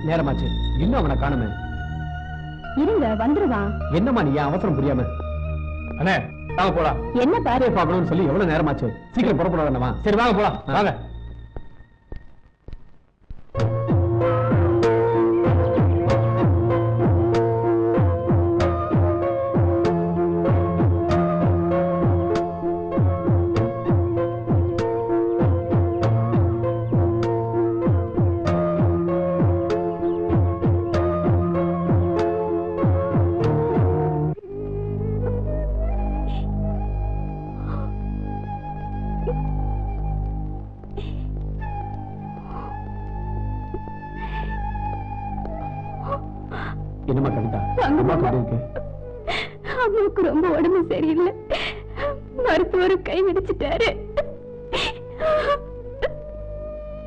நேரமாச்சு, இன்னும் அவனை காணுமே. இருங்க, வந்துருவான். என்னம்மா நீ அவசரம் புரியாம? அண்ணே வாங்க போலாம். என்ன பாரு பார்க்கணும்னு சொல்லி எவ்வளவு நேரமாச்சு? சீக்கிரம் புறப்பட வேண்டாமா? சரி வாங்க போலாம், வாங்க. என்னம்மா கவிதா, அம்மா எப்படி இருக்கு? அம்மாவுக்கு ரொம்ப உடம்பு சரியில்லை, மருத்துவர் கை விடிச்சிட்டாரு.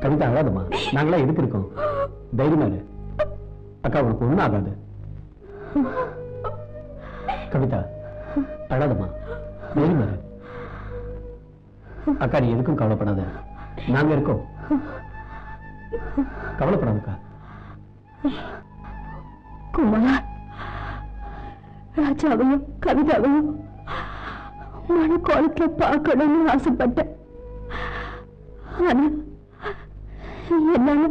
கவிதா அழாதம்மா, நாங்களா எதுக்கு இருக்கோம்? தைரியமா இரு, அக்கா உனக்கு ஒண்ணும் ஆகாது. கவிதா அழாதம்மா, தைரியமா இரு. அக்கா நீ எதுக்கும் கவலைப்படாத, நாங்க இருக்கோம். கவலைப்படாதக்கா. குமார், ராஜாவையும் கவிதாவையும் மனக்கோலத்துல பார்க்கணும்னு ஆசைப்பட்டேன். ஆனா என்னால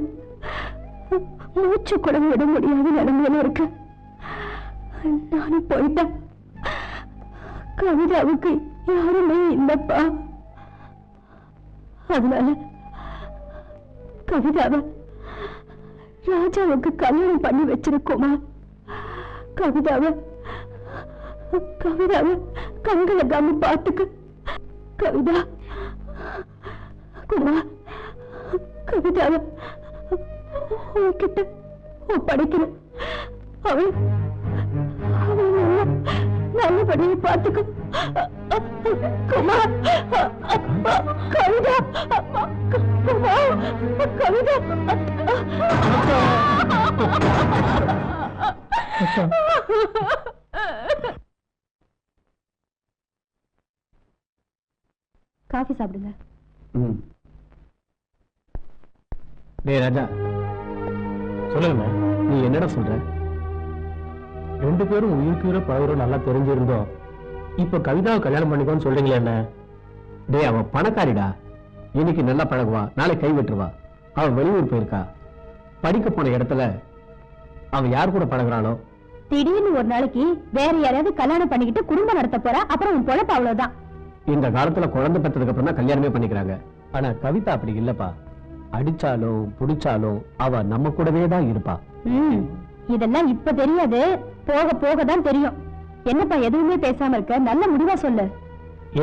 மூச்சு கூட விட முடியாத நிலைமையில இருக்கு. நானும் போயிட்டேன். கவிதாவுக்கு யாருமே இல்லப்பா. அதனால கவிதாவை ராஜாவுக்கு கல்யாணம் பண்ணி வச்சிருக்கோமா? கவிதாவை கண்களை காமி பார்த்துக்க. கவிதா குமா, கவிதாவை உன்கிட்ட ஒப்படைக்கிறேன். அவள் நல்லபடியை பார்த்துக்க. குமா, கவிதா, குமா, கவிதா. காஃபி சாப்பிடுங்க. டேய் ராஜா, சொல்லுங்க. நீ என்னடா சொல்ற? ரெண்டு பேரும் உயிருக்கு உயிரை பழகுறோம் நல்லா தெரிஞ்சிருந்தோம், இப்ப கவிதாவை கல்யாணம் பண்ணிக்கோன்னு சொல்றீங்களே என்ன? டேய் அவன் பணக்காரிடா, இன்னைக்கு நல்லா பழகுவா, நாளை கை விட்டுருவா. அவன் வெளியூர் போயிருக்கா, படிக்க போன இடத்துல அவன் யார் கூட பழகுறானோ. திடீர்னு ஒரு நாளைக்கு வேற யாராவது கல்யாணம் பண்ணிக்கிட்டு குடும்பம் நடத்த போறா, அப்புறம் உன் பொழப்பு அவ்வளவுதான். இந்த காலத்துல குழந்தை பெற்றதுக்கு அப்புறம் தான் கல்யாணமே பண்ணிக்கிறாங்க. ஆனா கவிதா அப்படி இல்லப்பா. அடிச்சாலும் புடிச்சாலும் அவ நம்ம கூடவே தான் இருப்பா. இதெல்லாம் இப்ப தெரியாது, போக போக தான் தெரியும். என்னப்பா எதுவுமே பேசாம இருக்க, நல்ல முடிவா சொல்லு.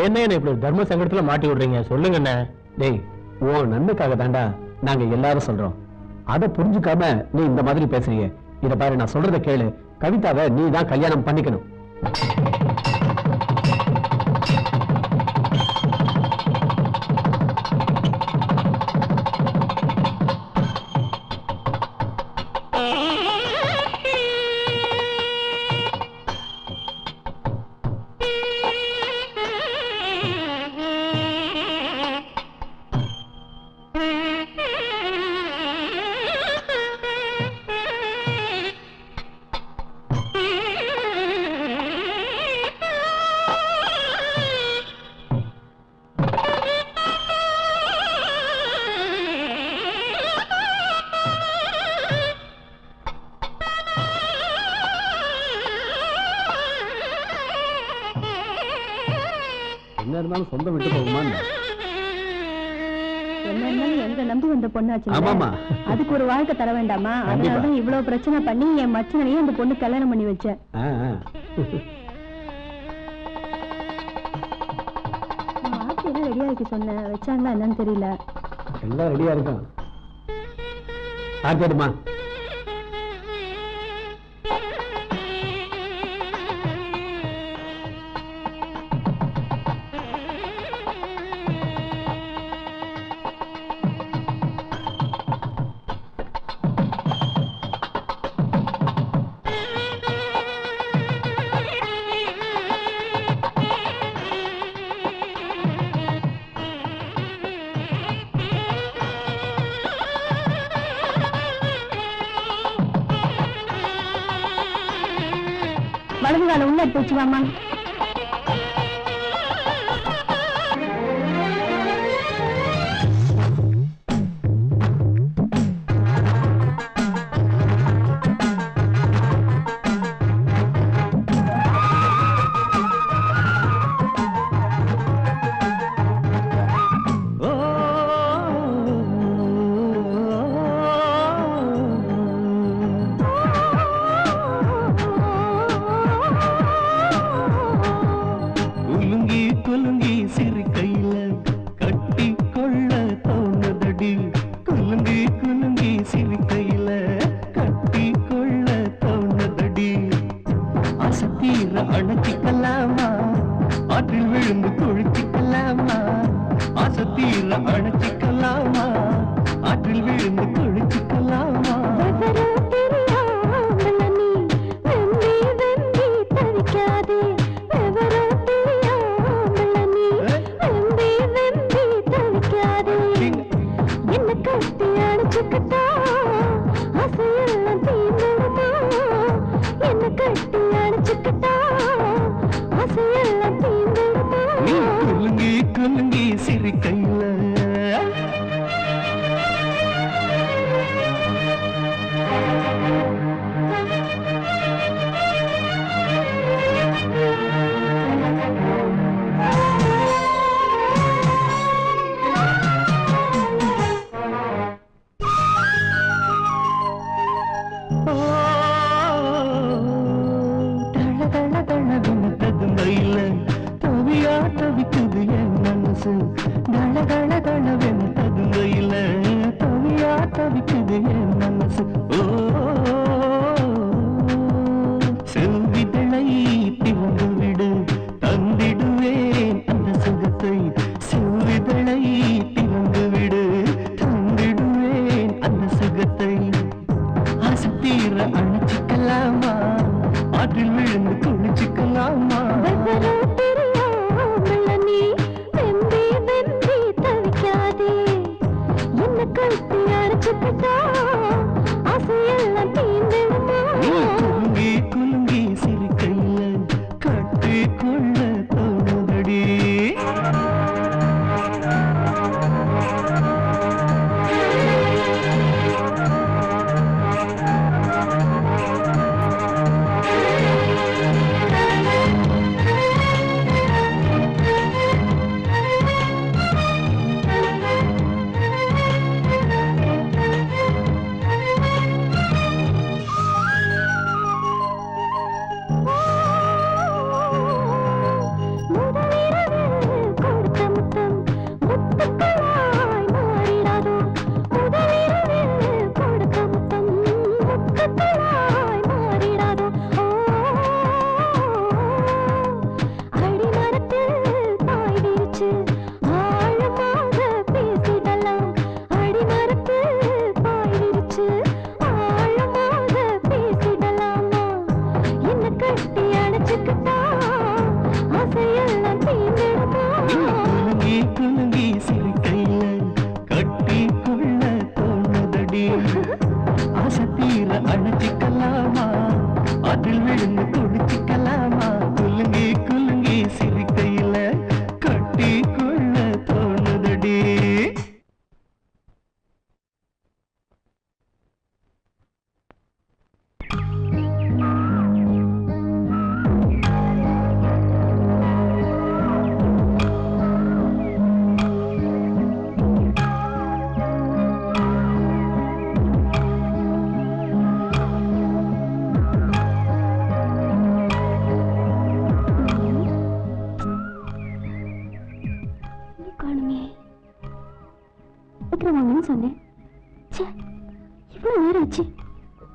என்ன இப்படி தர்ம சங்கடத்துல மாட்டி விடுறீங்க, சொல்லுங்க என்ன? டேய் உன் நன்மைக்காக தாண்டா நாங்க எல்லாரும் சொல்றோம், அதை புரிஞ்சுக்காம நீ இந்த மாதிரி பேசுறீங்க. இத பாரு, நான் சொல்றத கேளு. கவிதாவை நீ தான் கல்யாணம் பண்ணிக்கணும். என்ன இருந்தாலும் சொந்த விட்டு போகுமா? எங்க நம்பி வந்த பொண்ணாச்சு, ஆமாமா, அதுக்கு ஒரு வாழ்க்கை தர வேண்டாமா? அதனாலதான் இவ்வளவு பிரச்சனை பண்ணி என் மச்சனையும் அந்த பொண்ணு கல்யாணம் பண்ணி வச்சேன். ஆட்சி எல்லாம் ரெடியா இருக்கு சொன்னேன், வச்சாங்களா என்னன்னு தெரியல. எல்லாம் ரெடியா இருக்கும். ஆச்சரியமா வலது கால உள்ள எடுத்து வச்சுக்காமா.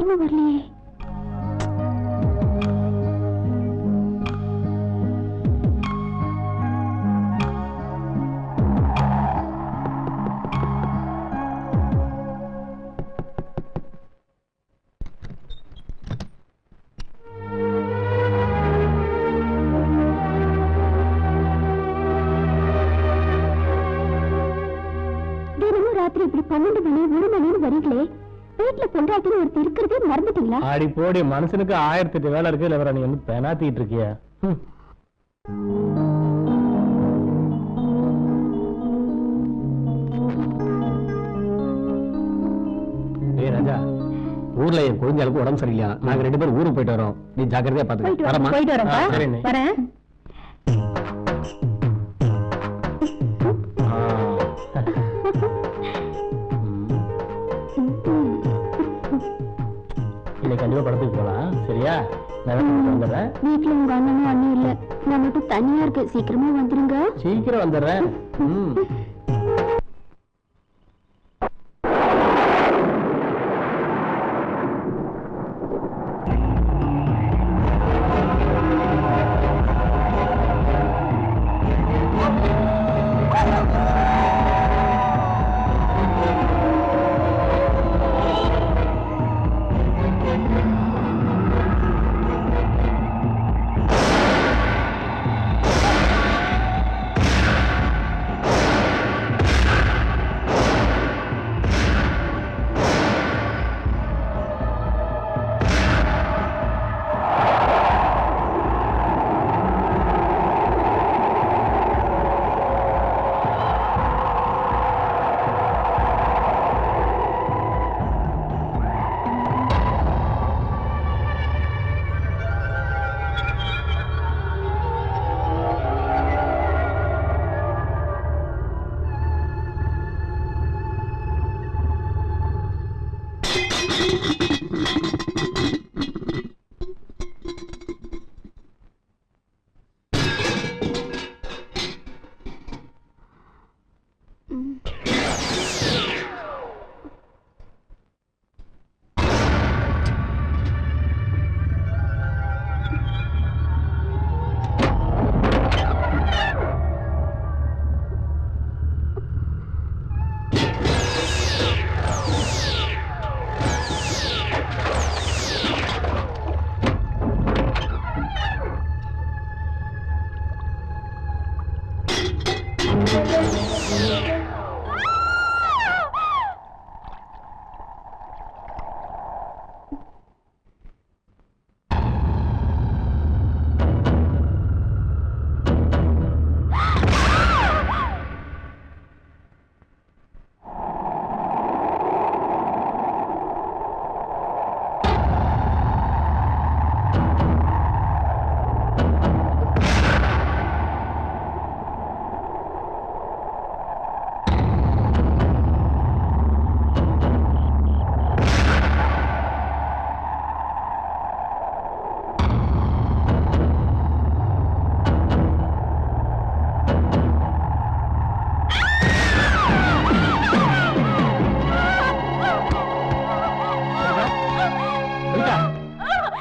இன்னும் வரலையே. ராத்திரி இப்படி 12 மணி 1 மணின்னு வரீங்களே, வீட்டுல பொண்டாட்டின்னு ஒருத்தர் இருக்கிறதே மறந்துட்டீங்களா? ஆடி போடி, மனுஷனுக்கு 1008 வேலை இருக்கு. இல்ல நீ வந்து பெனாத்திட்டு இருக்கிய. ஏய் ராஜா, ஊர்ல என் குழந்தைகளுக்கு உடம்பு சரியில்லையா, நாங்க 2 பேரும் ஊருக்கு போயிட்டு வரோம். நீ ஜாக்கிரதையா பாத்துக்க. போயிட்டு வரேன். வரேன். கண்டிப்பா படத்துக்கு போலாம். சரியா? நான் வந்துடுறேன். வீட்டுல உங்க அண்ணனும் அண்ணும் இல்ல, நான் மட்டும் தனியா இருக்கு. சீக்கிரமா வந்துருங்க. சீக்கிரம் வந்துடுறேன்.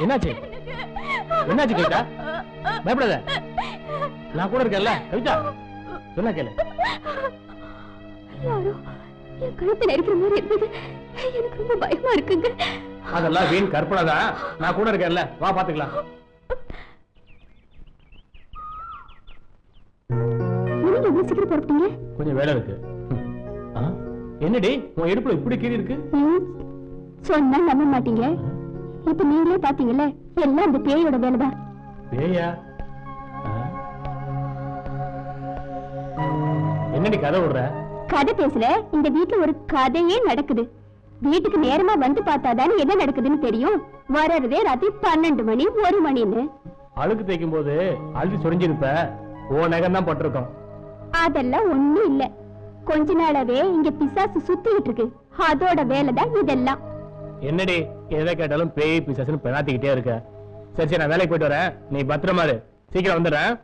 என்னாச்சு? என்னாச்சு கவிதா? பயப்படாத, நான் கூட இருக்கேன்ல. கவிதா சொன்னா கேளு. யாரோ என் கழுத்துல இருக்கிற மாதிரி இருந்தது. எனக்கு ரொம்ப பயமா இருக்குங்க. அதெல்லாம் வீண் கற்பனைதான். நான் கூட இருக்கேன்ல, வா பாத்துக்கலாம். சீக்கிரம் புறப்பட்டீங்க? கொஞ்சம் வேலை இருக்கு. என்னடி உன் இடுப்புல இப்படி கீறி இருக்கு? சொன்னா நம்ப மாட்டீங்க. இப்ப நீங்களே பாத்தீங்கல்ல, எல்லாம் அந்த பேயோட வேலைதான். பேயா? என்னடி கதை விடுற? கதை பேசல, இந்த வீட்டுல ஒரு கதையே நடக்குது. வீட்டுக்கு நேரமா வந்து பார்த்தாதானே என்ன நடக்குதுன்னு தெரியும். வர்றதே ராத்திரி 12 மணி 1 மணின்னு. அழுக்கு தேய்க்கும் போது அழுத்தி சொரிஞ்சிருப்ப, ஓ நகம் தான் பட்டிருக்கோம். அதெல்லாம் ஒண்ணும் இல்ல, கொஞ்ச நாளாவே இங்க பிசாசு சுத்திட்டு இருக்கு. அதோட வேலைதான் இதெல்லாம். என்னடி எதை கேட்டாலும் பேய் பிசாசுன்னு பெனாத்திக்கிட்டே இருக்க. சரி சரி, நான் வேலைக்கு போயிட்டு வரேன். நீ பத்திரமா இரு, சீக்கிரம் வந்துடுறேன்.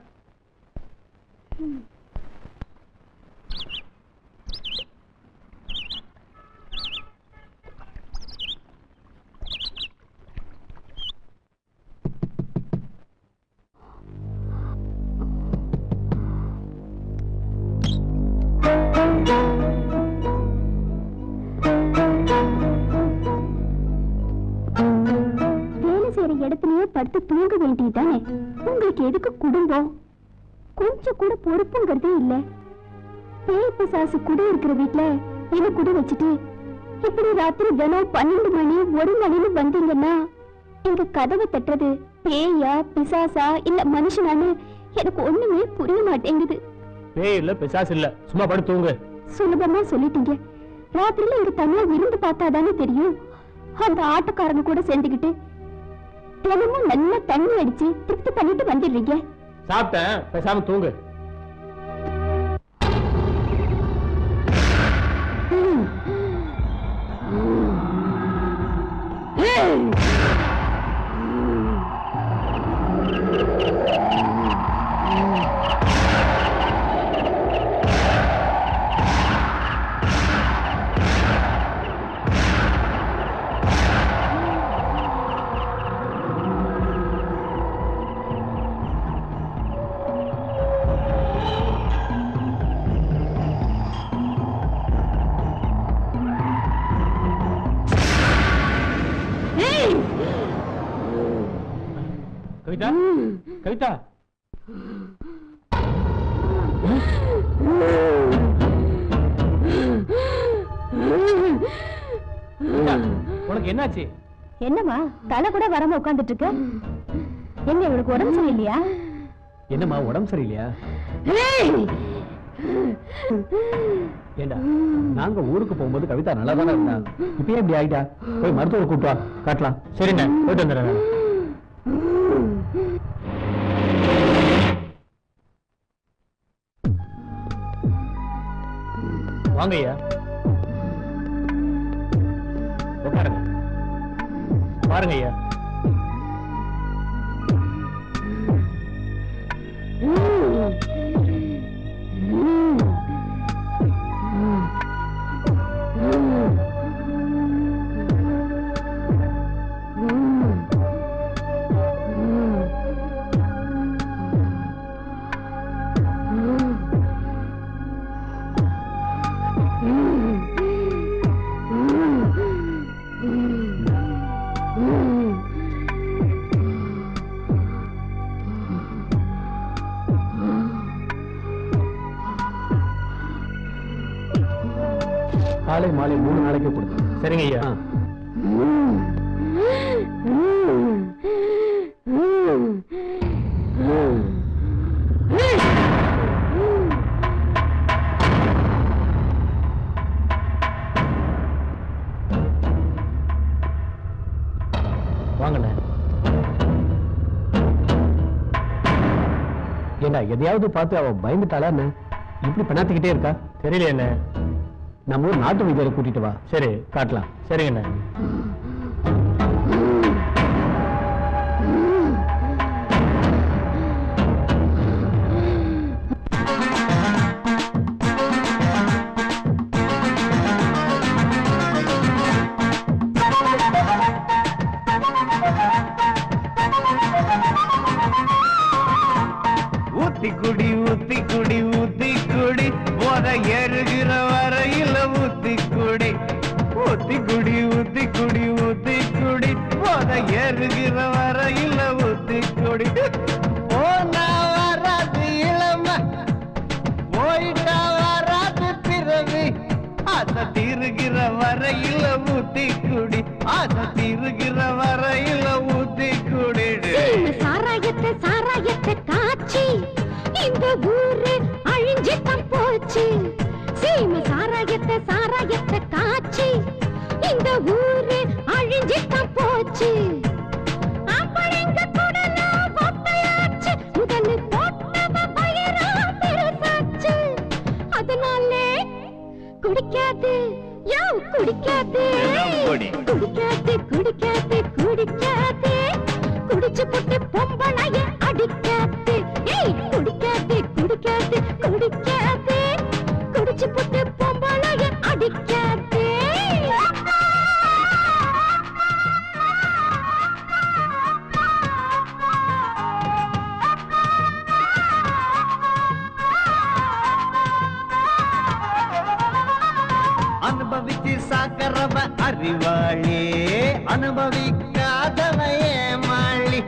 இடத்துலயே படுத்து தூங்க வேண்டியதானே. உங்களுக்கு எதுக்கு குடும்பம்? கொஞ்சம் கூட பொறுப்புங்கிறதே இல்ல. பேய் பிசாசு குடி இருக்கிற வீட்டுல இவ குடி வச்சுட்டு இப்படி ராத்திரி தினம் 12 மணி 1 மணின்னு வந்தீங்கன்னா எங்க கதவை தட்டுறது பேயா பிசாசா இல்ல மனுஷனான்னு எனக்கு ஒண்ணுமே புரிய மாட்டேங்குது. பேய் இல்ல பிசாசு இல்ல, சும்மா படுத்து தூங்கு. சுலபமா சொல்லிட்டீங்க. ராத்திரில இங்க தனியா இருந்து பார்த்தாதானே தெரியும். அந்த ஆட்டோக்காரங்க கூட சேர்ந்துக்கிட்டு தினமும் நல்லா தண்ணி அடிச்சு திருப்தி பண்ணிட்டு வந்துடுறீங்க. சாப்பிட்டேன், பேசாம தூங்கு. கவிதா, கவிதா, உனக்கு என்னாச்சு? என்னம்மா தலை கூட வராம உட்கார்ந்துட்டு இருக்க? எங்க இவளுக்கு உடம்பு சரியில்லையா? என்னம்மா உடம்பு சரியில்லையா? ஏண்டா, நாங்க ஊருக்கு போகும்போது கவிதா நல்லா தானே இருந்தா, இப்பயே இப்படி ஆயிட்டா? போய் மருத்துவரை கூப்பிட்டு வா, காட்டலாம். சரிண்ணே, போயிட்டு வந்துடுறேன். வாங்க ஐயா, உட்காருங்க. பாருங்க ஐயா, காலை மாலை 3 நாளைக்கு கொடுங்க. சரிங்க ஐயா. வாங்கண்ணே. ஏண்டா, எதையாவது பார்த்து அவ பயந்துட்டாளா என்ன? இப்படி பண்ணாத்திக்கிட்டே இருக்கா? தெரியல என்ன. நம்ம ஊர் நாட்டு வைத்தியரை கூட்டிட்டு வா. சரி, காட்டலாம். சரிங்க. ஊத்தி குடி ஊத்தி குடி ஊத்தி குடி போத ஏறுகிற வரையில ஊத்தி குடி ஊத்தி குடி ஊத்தி குடி ஊத்தி குடி போத ஏறுகிற வரையில ஊத்தி குடி. போனா வராது இளம, போயிட்டா வராது பிறவி, ஆசை தீருகிற வரையில ஊத்தி குடி, ஆசை தீருகிற வரையில ஊத்தி குடி. சாராயத்தை சாராயத்தை காட்சி இந்த ஊரு அழிஞ்சித்தான் போச்சு. சீம சாராயத்தை சாராயத்தை காட்சி இந்த ஊரு அழிஞ்சித்தான் போச்சு. அப்பழங்க குடலாம் பொட்டையாச்சு, முதல் போட்டவ பயிரா பெருசாச்சு. அதனாலே குடிக்காது யோ குடிக்காது குடிக்காது குடிக்காது குடிக்காது, குடிச்சு போட்டு பொம்பளைய அடிக்காது. ஏய் குடிக்காது குடிக்காது குடிக்காது, குடிச்சு போட்டு பொம்பளைய அடிக்காது. அனுபவிச்சு சாக்கரவ அறிவாளி, அனுபவிக்காதவ ஏமாளி.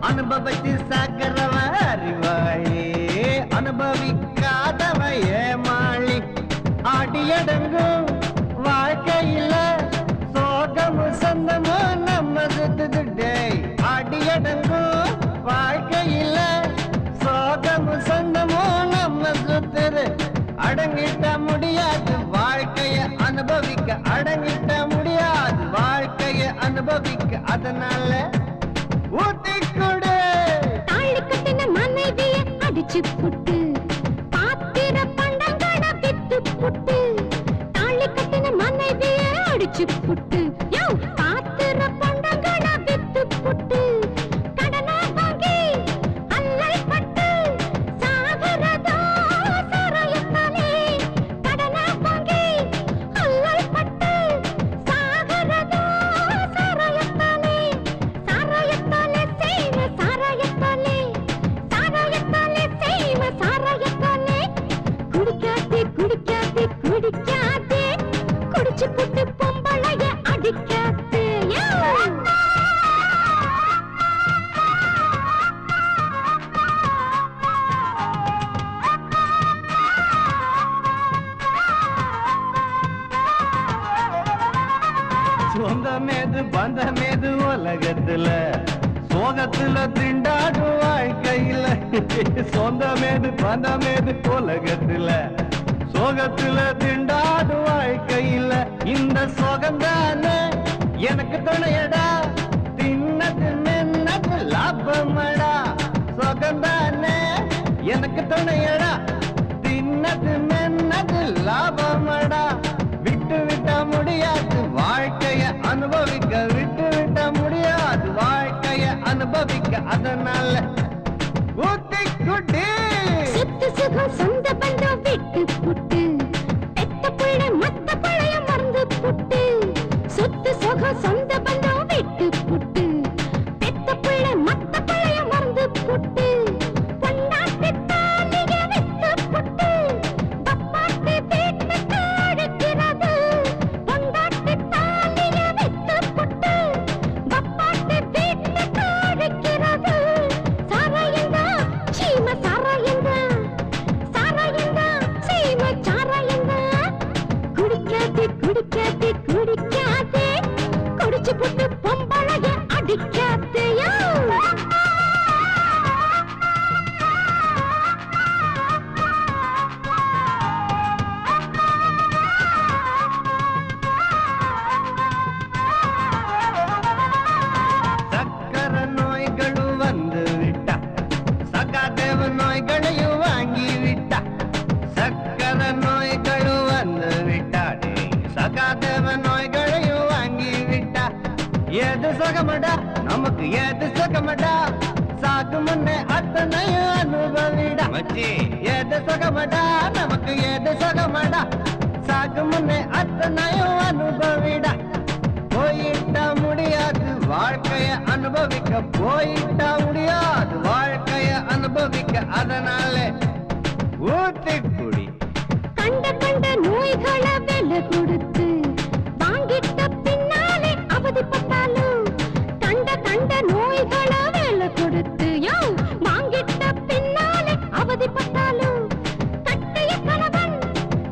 அனுபவிச்சு சாக்கரவ அறிவாளி, அனுபவிக்காதவ ஏமாளி. அடியடங்கும் வாழ்க்கையில சுத்துது டேய் அடியடங்கும் வாழ்க்கையில சோகமும் சொந்தமும் நம்ம சுத்துது அடங்கிட்ட முடியாது வாழ்க்கைய அனுபவிக்க அடங்கிட்ட முடியாது வாழ்க்கைய அனுபவிக்க அதனால ஊத்தி கொடு தாழி கட்டின மனைவிய அடிச்சு புட்டு பாத்திர பண்டங்கட வித்து புட்டு தாழி கட்டின மனைவிய அடிச்சு புட்டு யோ பாத்திர பண்டங்கட வித்து புட்டு கடனா வாங்கி அல்லல் பட்டு சாகரதோ சரயத்தாலே கடனா வாங்கி அல்லல் பட்டு சாகரதோ சரயத்தாலே சாரயத்தாலே செய்வ சாரயத்தாலே சாரயத்தாலே செய்வ சாரயத்தாலே குடிக்காதே குடிக்காதே குடிக்காதே குடிச்சு புட்டு பொம்பளைய அடிக்காதே யோ சொந்தமேது பந்தமேது உலகத்துல சோகத்துல திண்டாடும் வாழ்க்கையில சொந்தமேது பந்தமேது உலகத்துல சோகத்துல திண்டாடும் வாழ்க்கையில இந்த சோகந்தானே எனக்கு துணையடா தின்னது மென்னது லாபமடா சோகந்தானே எனக்கு துணையடா தின்னது மென்னது லாபமடா விட்டு விட்ட முடியாது வாழ்க்கைய அனுபவிக்க விட்டு விட்ட முடியாது வாழ்க்கைய அனுபவிக்க அதனால ஊத்தி குட்டி சுத்து சுகம் சொந்த பந்தம் விட்டு புட்டு பெத்த பிள்ளை மத்த பழைய மறந்து புட்டு சுத்து சுகம் சொந்த பந்தம் விட்டு புட்டு பெத்த பிள்ளை மத்த பழைய மறந்து புட்டு பொண்டாட்டி தாலிய வித்து புட்டு பப்பாட்டி வீட்டுக்கு அழைக்கிறது பொண்டாட்டி தாலிய வித்து புட்டு பப்பாட்டி வீட்டுக்கு அழைக்கிறது சாராயந்தா சீம சாராயந்தா சாராயந்தா சீம சாராயந்தா குடிக்காதே குடிக்காதே குடிக்காதே குடிச்சு புட்டு பொம்பளைய அடிக்காதேயோ சக்கர நோய்களும் வந்து விட்டா சகாதேவ நோய்களையும் வாங்கி விட்டா சக்கர நோய்களும் வந்து விட்டாடே சகாதேவ நோய்களையும் வாங்கி விட்டா ஏது சுகமடா நமக்கு ஏது சுகமடா சாகு முன்னே அத்தனையும் அனுபவிடா மச்சி ஏது சுகமடா நமக்கு ஏது சுகமடா சாகு முன்னே அத்தனையும் அனுபவிடா போயிட்டா முடியாது வாழ்க்கைய அனுபவிக்க போயிட்டா முடியாது வாழ்க்கைய அனுபவிக்க அதனால ஊத்தி குடி கண்ட கண்ட நோய்களை விலை கொடுத்து வாங்கிட்ட பின்னாலே அவதிப்பட்டாலும் கண்ட கண்ட நோய்களை விலை கொடுத்து யோ வாங்கிட்ட பின்னாலே அவதிப்பட்டாலும் கட்டிய கணவன்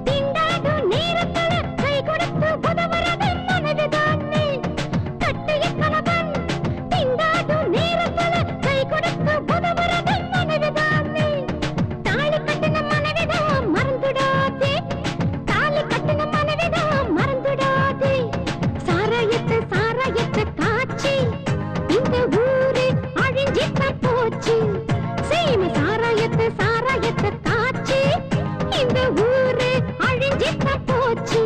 திண்டாடு நேரத்துல கை கொடுத்து உதவுறது மனைவிதானே கட்டிய கணவன் திண்டாடு நேரத்துல கை கொடுத்து உதவுறது மனைவிதானே தாலி கட்டின மனைவிதான் மறந்துடாதே தாலி கட்டின மனைவிதான் மறந்துடாதே சாராயத்தை சாராயத்தை காய்ச்சி இந்த ஊரு அழிஞ்சிட்ட போச்சு சீம சாராயத்தை சாராயத்தை காய்ச்சி இந்த ஊரு அழிஞ்சிட்ட போச்சு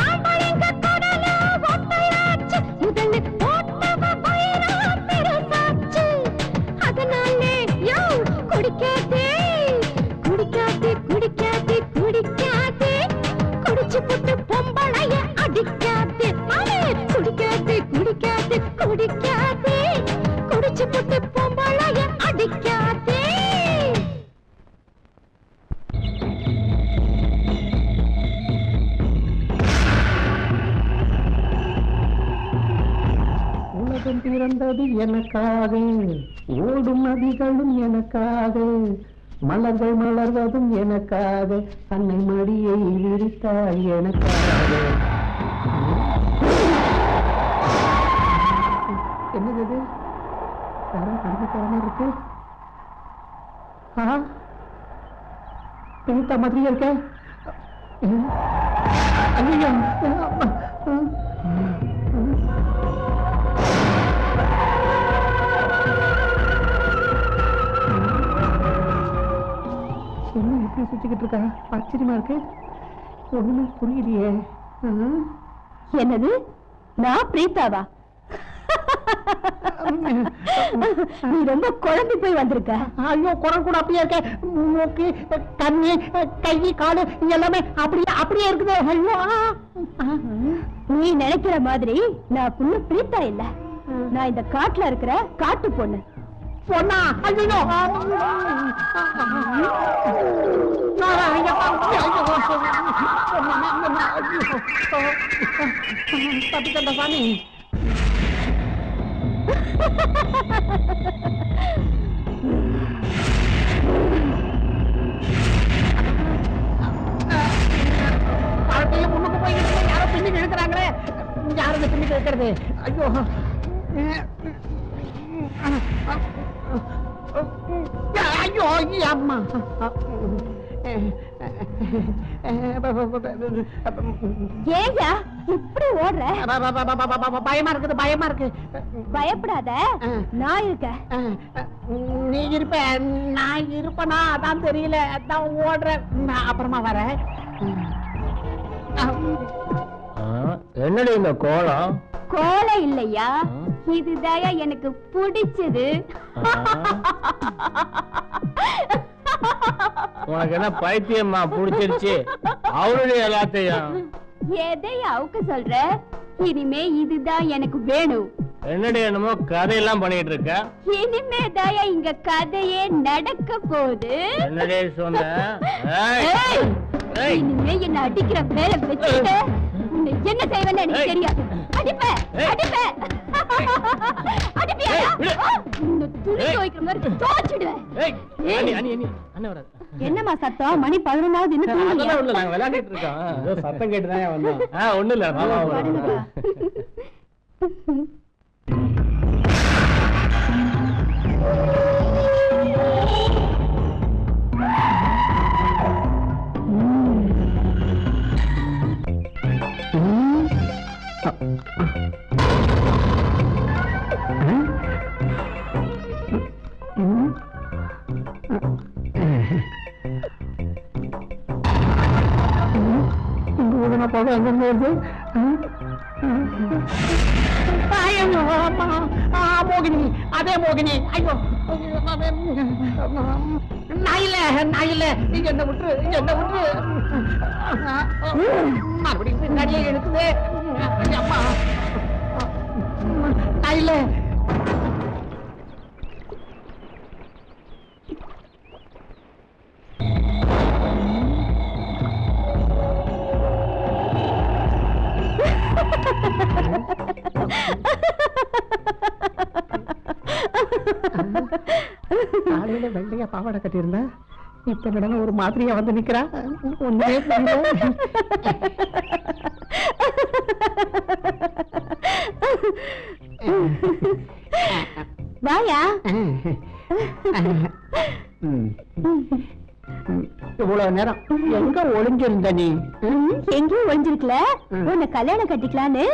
ஆம்பளைங்க கடல ஒட்டையாச்சு முதல்ல போட்டவ வயிறா பெருசாச்சு அதனாலே யோ குடிக்காதே குடிக்காதே குடிக்காதே குடிக்காதே குடிச்சு புட்டு பொம்பளைய அடிக்காதே மாலே குடிக்காதே குடிக்காதே குடிக்காதே குடிச்சு புட்டு பொம்பளைய அடிக்காதே உலகம் பிறந்தது எனக்காக ஓடும் நதிகளும் எனக்காக மலர்கள் மலர்வதும் எனக்காக அன்னை மடியை விரித்தாள் எனக்காக இருக்கு. பிரீதா மாதிரியே இருக்க. ஐயோ, என்ன இப்படி சுத்திக்கிட்டு இருக்கா? ஆச்சரியமா இருக்கு. ஒண்ணுமே புரியலையே. என்னது, நான் பிரீதாவா? நீ ரொம்ப குழம்பி போய் வந்திருக்க. ஐயோ, குரல் கூட அப்படியே இருக்க. மூக்கு, கண்ணு, கை, காலு எல்லாமே அப்படியே அப்படியே இருக்குது. ஐயோ, நீ நினைக்கிற மாதிரி நான் பொண்ணு பிரீதா இல்ல. நான் இந்த காட்டுல இருக்கிற காட்டு பொண்ணு. பொண்ணா? ஐயோ, தப்பிச்சண்ட சாமி. முன்னுக்கு போய் யாரோ பின்னுக்கு இழுக்கிறாங்களே. யாரும் பின்னுக்கு இழுக்கிறது? ஐயோ, ஐயோ, அம்மா. ஏயா இப்படி ஓடுற? பயமா இருக்குது, பயமா இருக்கு. பயப்படாத, நான் இருக்கேன். நீ இருப்ப, நான் இருப்பனா? அதான் தெரியல, அதான் ஓடுறேன். அப்புறமா வரேன். என்னடி இந்த கோலம்? கோலை இல்லையா, இதுதான் எனக்கு பிடிச்சது. உனக்கு என்ன பைத்தியமா புடிச்சிருச்சு? அவருடைய எல்லாத்தையும் எதைய அவுக்க சொல்ற? இனிமே இதுதான் எனக்கு வேணும். என்னடி என்னமோ கதையெல்லாம் பண்ணிட்டு இருக்க. இனிமே தாயா இங்க கதையே நடக்க போகுது. என்னடி சொன்ன? இனிமே என்ன அடிக்கிற வேலை வச்சுட்டு உன்னை என்ன செய்வேன்னு எனக்கு தெரியாது. அடிப்பேன், அடிப்பேன், அடிப்பியா? உன்னை துணி துவைக்கிற மாதிரி துவைச்சிடுவேன். என்னம்மா சத்தம்? மணி 11 இன்னும் தூங்கலையா? நாங்க விளையாடிட்டு இருக்கோம். சத்தம் கேட்டுதான் வந்தோம். ஒண்ணு இல்ல. மோகினி, அதே மோகினி. ஐயோ, நான் இல்ல, நான் இல்ல. என்ன விட்டு, என்ன விட்டு. மறுபடியும் பின்னாடியே எடுக்குது. அம்மா, நான் இல்ல. காலையில வெள்ளையா பாவாடை கட்டியிருந்தா இப்ப நடன ஒரு மாதிரியா வந்து நிக்கிறா. ஒண்ணுமே புரியல. வாயா. இவ்வளவு நேரம் எங்க ஒளிஞ்சிருந்த நீ? எங்கேயும் ஒளிஞ்சிருக்கல. உன்னை கல்யாணம் கட்டிக்கலான்னு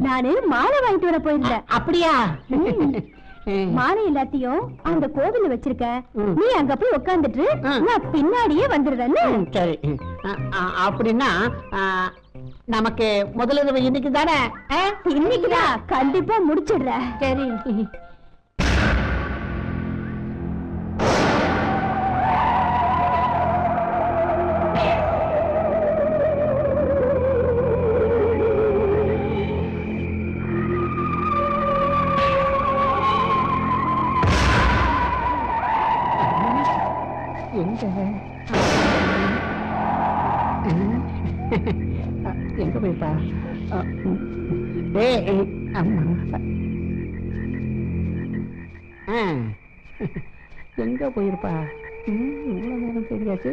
நானு மாலை வாங்கிட்டு வர போயிருந்தேன். அப்படியா? மாலை எல்லாத்தையும் அந்த கோவில்ல வச்சிருக்கேன். நீ அங்க போய் உட்காந்துட்டு நான் பின்னாடியே வந்துடுறேன்னு. சரி, அப்படின்னா நமக்கு முதல்ல இன்னைக்கு தானே? இன்னைக்குதான் கண்டிப்பா முடிச்சிடுற. சரி. எங்க போயிருப்பா? அம்மா, எங்க போயிருப்பா? இவ்வளவு நேரம் தெரியாச்சு.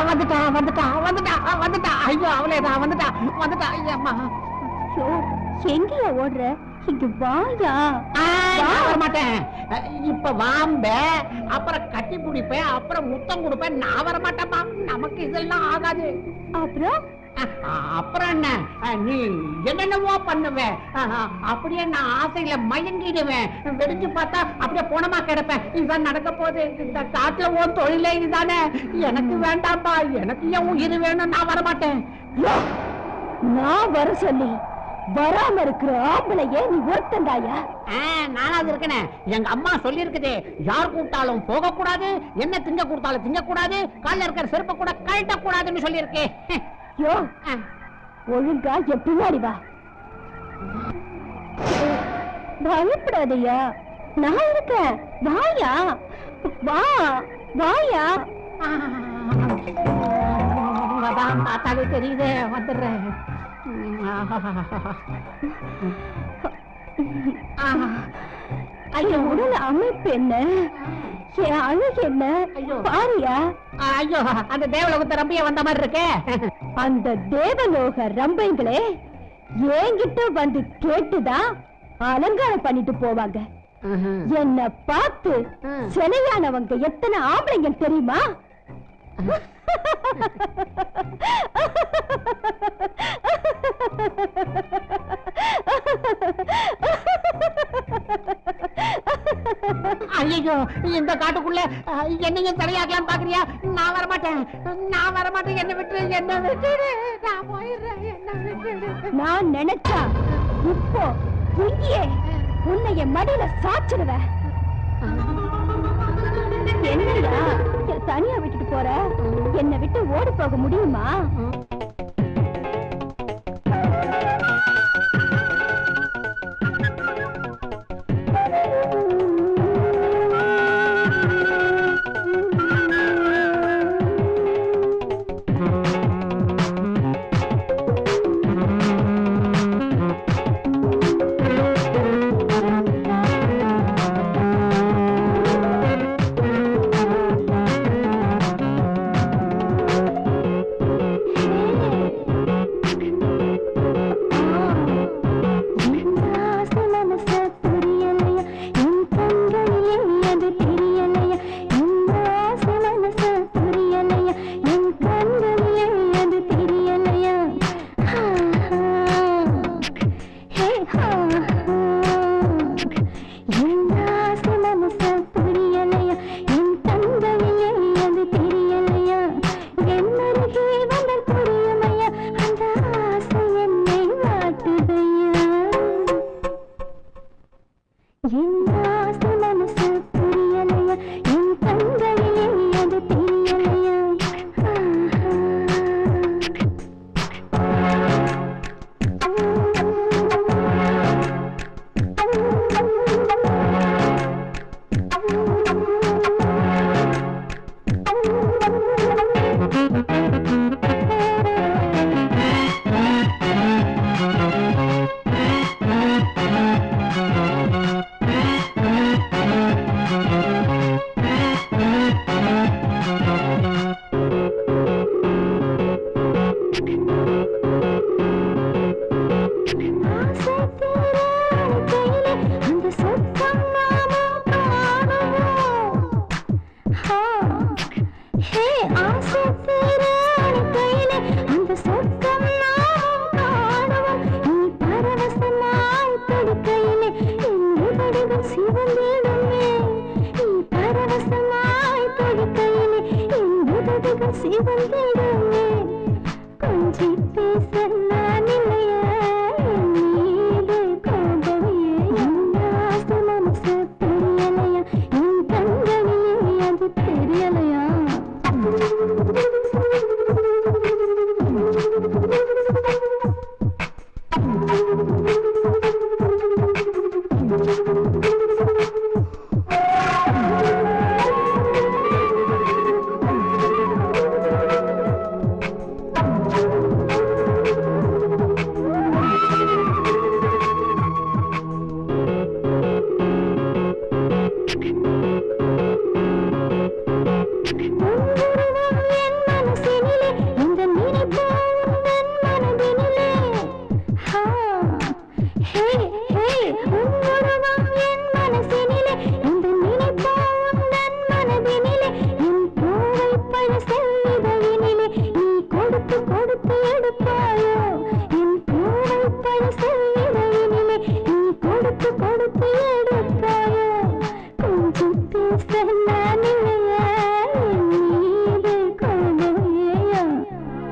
வந்துட்டா. வந்துட்டா ஐயோ அவளேதான் வந்துட்டா ஐயம்மா எங்கயா ஓடுற? இங்க வாயா. வரமாட்டேன். இப்ப வாம்ப, அப்புறம் கட்டி பிடிப்பேன், அப்புறம் முத்தம் கொடுப்பேன். நான் வரமாட்டேன்ப்பா, நமக்கு இதெல்லாம் ஆகாது. அப்புறம் என்ன, நீ என்னென்னவோ பண்ணுவேன், அப்படியே நான் ஆசையில மயங்கிடுவேன். வெடிஞ்சு பார்த்தா அப்படியே போனமா கிடப்பேன். இதுதான் நடக்க போகுது. இந்த காட்டுல ஓ தொழிலே இதுதானே. எனக்கு வேண்டாம்ப்பா, எனக்கு என் உயிர் வேணும். நான் வரமாட்டேன். நான் வர சொல்லி வராம இருக்கிற ஆம்பளையே நீ ஒருத்தந்தாயா? நானாவது இருக்கனே. எங்க அம்மா சொல்லி இருக்குது, யார் கூப்பிட்டாலும் போக கூடாது, என்ன திங்க கொடுத்தாலும் திங்க கூடாது, கால்ல இருக்கிற செருப்ப கூட கழட்ட கூடாதுன்னு சொல்லி இருக்கேன். யோ, ஒழுங்கா என் பின்னாடி வா. பயப்படாதயா, நான் இருக்கேன். வாயா, வா வாயா. பார்த்தாலே தெரியுது, வந்துடுறேன். ஐயோ, உடல் அமைப்பு என்ன, என் அழகு என்ன பாரியா. ஐயோ, அந்த தேவலோகத்தை ரம்பைய வந்த மாதிரி இருக்கே. அந்த தேவலோக ரம்பைங்களே என்கிட்ட வந்து கேட்டுதான் அலங்காரம் பண்ணிட்டு போவாங்க. என்ன பார்த்து சிலையானவங்க எத்தனை ஆம்பளைங்க தெரியுமா? ஐயோ, இந்த காட்டுக்குள்ள என்னையும் தலையாக்கலாம் பாக்குறியா? நான் வரமாட்டேன், என்ன விட்டு நான் போயிடுறேன், என்ன விட்டு. நான் நினைச்சா இப்போ இங்கேயே உன்னை என் மடியில சாச்சிடுவேன். என்னடா தனியா விட்டுட்டு போற? என்னை விட்டு ஓடி போக முடியுமா?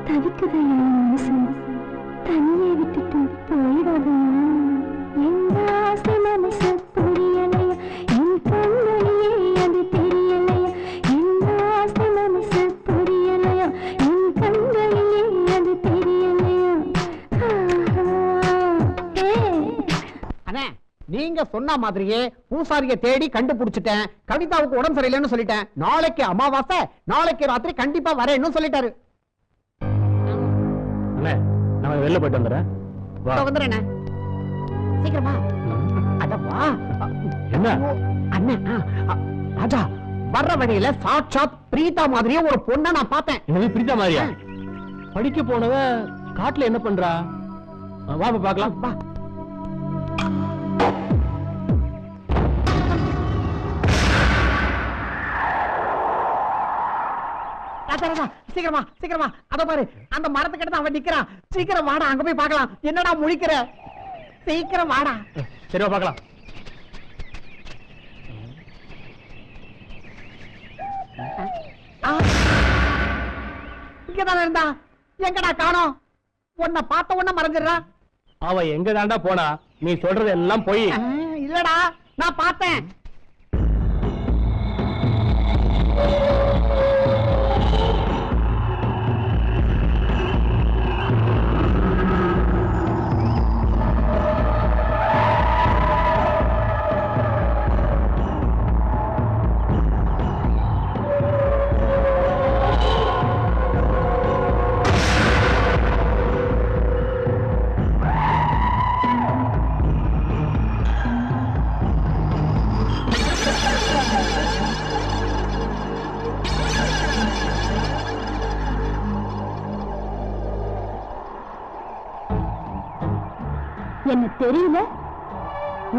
தவிக்குதா என் மனசு தனியே விட்டுட்டு போயிடாதையா என் ஆசை மனசு புரியலையா என் கண்மணியே அது தெரியலையா என் ஆசை மனசு புரியலையா என் கண்மணியே அது தெரியலையா அண்ணே நீங்க சொன்ன மாதிரியே பூசாரிய தேடி கண்டுபிடிச்சிட்டேன். கவிதாவுக்கு உடம்பு சரியில்லைன்னு சொல்லிட்டேன். நாளைக்கு அமாவாசை, நாளைக்கு ராத்திரி கண்டிப்பா வரேன்னு சொல்லிட்டாரு. அண்ணே நான் வெளில போயிட்டு வந்துடுறேன். வா. வந்துடுறேண்ணே. சீக்கிரமா. அட வா. என்ன? அண்ணே ராஜா வர்ற வழியில சாட்சாத் பிரீதா மாதிரியே ஒரு பொண்ணை நான் பார்த்தேன். என்னது பிரித்தா மாதிரியா? படிக்க போனவ காட்டுல என்ன பண்றா? வா பாக்கலாம். வா. சீக்கிரமா சீக்கிரமா அத பாரு அந்த மரத்துக்கிட்ட அவன் நிக்கிறான். சீக்கிரம் வாடா அங்க போய் பார்க்கலாம். என்னடா முழிக்கிற? சீக்கிரம் வாடா. சரி வா பார்க்கலாம். இங்கதானே இருந்தா எங்கடா காணோம்? உன்னை பார்த்த உடனே மறைஞ்சிடறா. அவ எங்க தாண்டா போனா? நீ சொல்றது எல்லாம் போய். இல்லடா நான் பார்த்தேன். என்ன தெரியல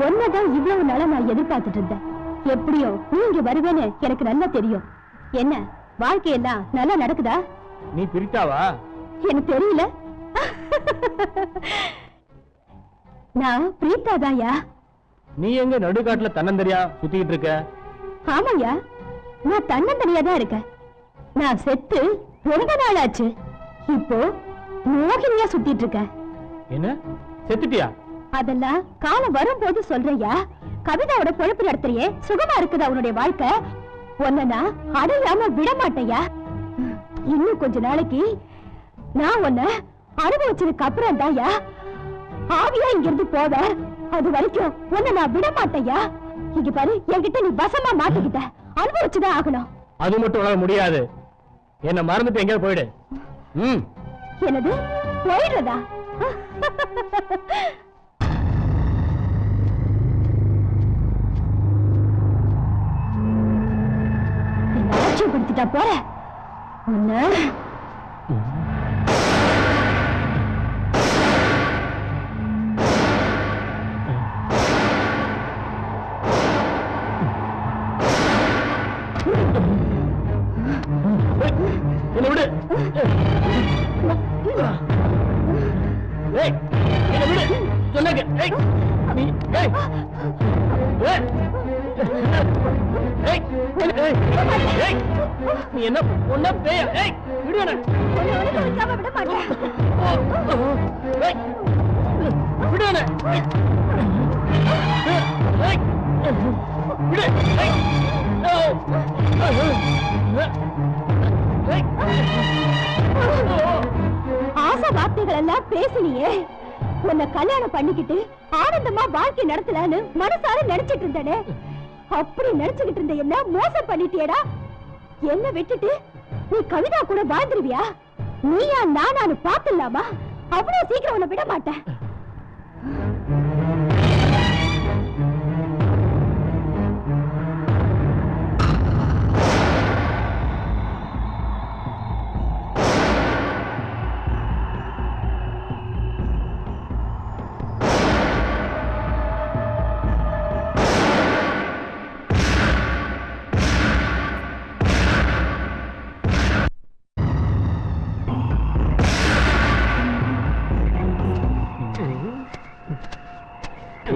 ஒன்னதான் இவ்வளவு நாளா நான் எதிர்பார்த்துட்டு இருந்தேன். எப்படியோ நீ இங்க வருவேன்னு எனக்கு நல்லா தெரியும். என்ன வாழ்க்கையெல்லாம் நல்லா நடக்குதா? நீ பிரித்தாவா? எனக்கு தெரியல. நான் பிரீத்தாதாயா. நீ எங்க நடுக்காட்டுல தன்னந்தரியா சுத்திட்டு இருக்க? ஆமாயா நான் தன்னந்தனியா தான் இருக்கேன். நான் செத்து ரொம்ப நாள் ஆச்சு. இப்போ மோகினியா சுத்திட்டு இருக்கேன். என்ன செத்துட்டியா? அதெல்லாம் காலம் வரும்போது சொல்றையா. கவிதாவோட பொழப்பு நடத்துறியே சுகமா இருக்குது அவனுடைய வாழ்க்கை. உன்ன அடையாம விட மாட்டையா. இன்னும் கொஞ்ச நாளைக்கு நான் உன்னை அனுபவிச்சதுக்கு அப்புறம் தாயா ஆவியா இங்க இருந்து போவ. அது வரைக்கும் உன்னை நான் விட மாட்டையா. இங்க பாரு என்கிட்ட நீ வசமா மாட்டிக்கிட்ட. அனுபவிச்சுதான் ஆகணும். அது மட்டும் உனக்கு முடியாது. என்ன மறந்துட்டு எங்க போயிடு. என்னது போயிடுறதா? கொடுத்துட்டா போற உன்ன என்ன விடு. என்ன விடு சொன்னாங்க. நீ என்ன ஒன்ன பேய? விடு. விட மாட்டேன். விடு. ஆசை வார்த்தைகள் எல்லாம் பேசினியே. உன்னை கல்யாணம் பண்ணிக்கிட்டு ஆனந்தமா வாழ்க்கை நடத்தலான்னு மனசார நினைச்சிட்டு இருந்தே. அப்படி நினைச்சுக்கிட்டு இருந்த என்ன மோசம் பண்ணிட்டியடா. என்ன விட்டுட்டு நீ கவிதா கூட வாழ்ந்துருவியா? நீயா நானு பாத்துலாமா? அவ்வளவு சீக்கிரம் உன்னை விட மாட்டேன்.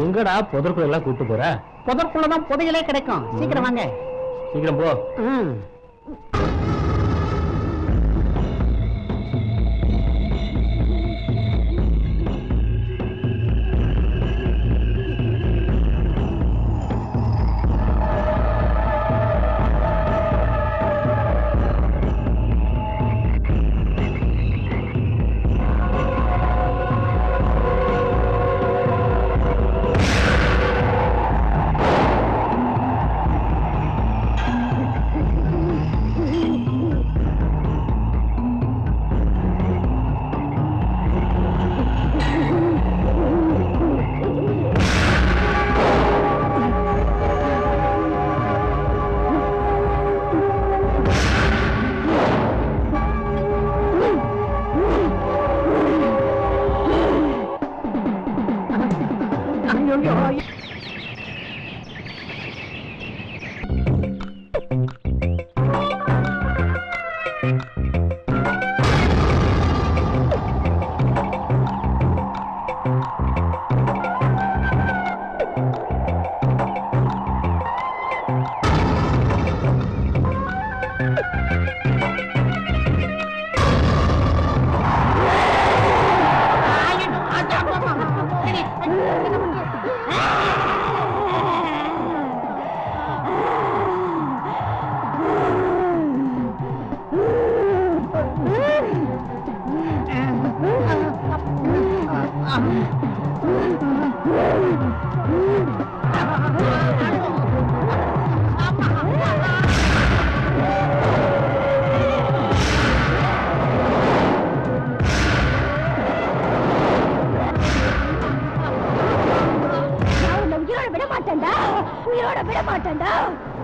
எங்கடா புதற்குள்ள எல்லாம் கூட்டு போற? புதற்குள்ளதான் புதையலே கிடைக்கும். சீக்கிரம் வாங்க. சீக்கிரம் போ. ஐயோ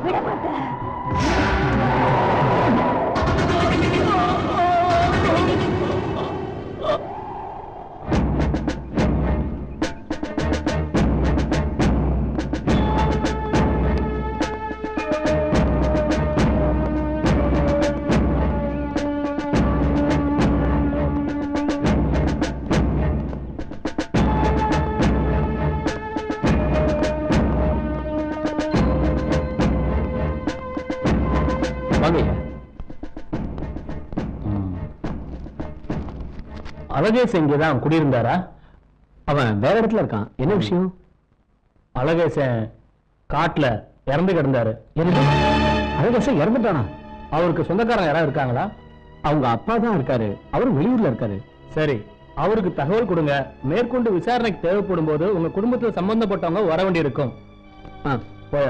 விட மாட்டேன். அழகேஷ் இங்கதான் குடியிருந்தாரா? அவன் வேற இடத்துல இருக்கான். என்ன விஷயம்? அழகேசன் காட்டுல இறந்து கிடந்தாரு. அழகேசன் இறந்துட்டானா? அவருக்கு சொந்தக்காரங்க யாராவது இருக்காங்களா? அவங்க அப்பா தான் இருக்காரு. அவரும் வெளியூர்ல இருக்காரு. சரி, அவருக்கு தகவல் கொடுங்க. மேற்கொண்டு விசாரணைக்கு தேவைப்படும் போது உங்க குடும்பத்துல சம்பந்தப்பட்டவங்க வர வேண்டி இருக்கும். போய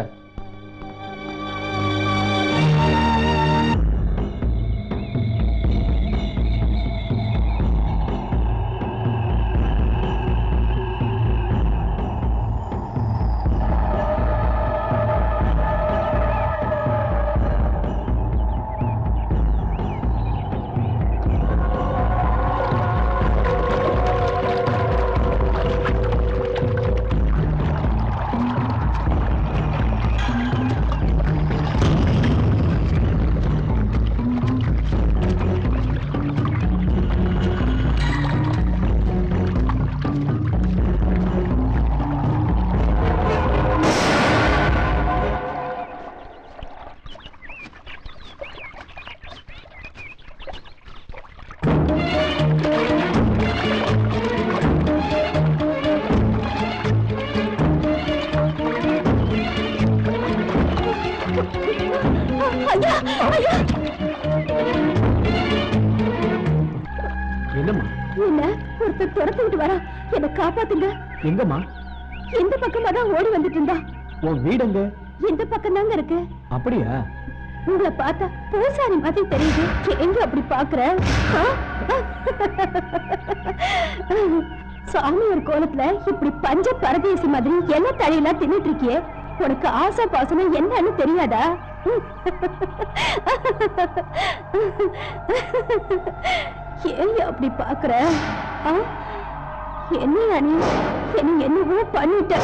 என்னம்மா? என்ன ஒருத்தர் துரத்துக்கிட்டு வரா. என்ன காப்பாத்துங்க. எங்கம்மா? இந்த பக்கமா தான் ஓடி வந்துட்டு இருந்தா. உன் வீடு எங்க? இந்த பக்கம் தாங்க இருக்கு. அப்படியா? உங்களை பார்த்தா பூசாரி மாதிரி தெரியுது. எங்க அப்படி பாக்குற? சாமியார் கோலத்துல இப்படி பஞ்ச பரதேசி மாதிரி என்ன தழையெல்லாம் தின்னுட்டு இருக்கியே, உனக்கு ஆசை பாசனம் என்னன்னு தெரியாதா? ஏன் அப்படி பாக்குற? என்ன நீ என்ன என்னவோ பண்ணிட்ட.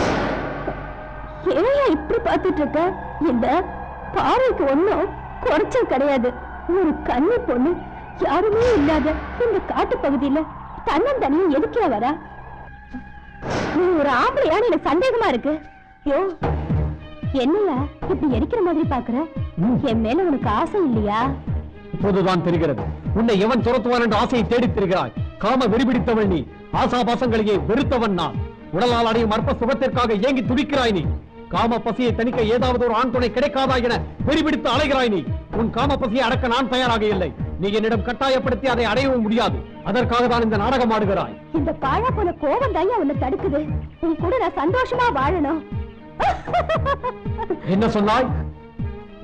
ஏன் இப்படி பார்த்துட்டு இருக்க? இந்த பாறைக்கு ஒண்ணும் குறைச்சல் கிடையாது. ஒரு கன்னி பொண்ணு யாருமே இல்லாத இந்த காட்டு பகுதியில தன்னந்தனியும் எதுக்கே வரா? நீ ஒரு ஆம்பளையான்னு எனக்கு சந்தேகமா இருக்கு. யோ, என்னையா இப்படி எரிக்கிற மாதிரி பாக்குற? என் மேல உனக்கு ஆசை இல்லையா? இப்போதுதான் தெரிகிறது உன்னை எவன் துரத்துவான் என்ற ஆசையை தேடித் திரிகிறாய். காம வெறிபிடித்தவள் நீ. ஆசாபாசங்களையே வெறுத்தவன் நான். உடலால் அடையும் அற்ப சுகத்திற்காக ஏங்கி துடிக்கிறாய் நீ. காம பசியை தணிக்க ஏதாவது ஒரு ஆண் துணை கிடைக்காதா என வெறிபிடித்து அலைகிறாய் நீ. உன் காம பசியை அடக்க நான் தயாராக இல்லை. நீ என்னிடம் கட்டாயப்படுத்தி அதை அடையவும் முடியாது. அதற்காக தான் இந்த நாடகம் ஆடுகிறாய். இந்த பாழா போன கோபம் தான் உன்னை தடுக்குது. உன் கூட நான் சந்தோஷமா வாழணும். என்ன சொன்னாய்?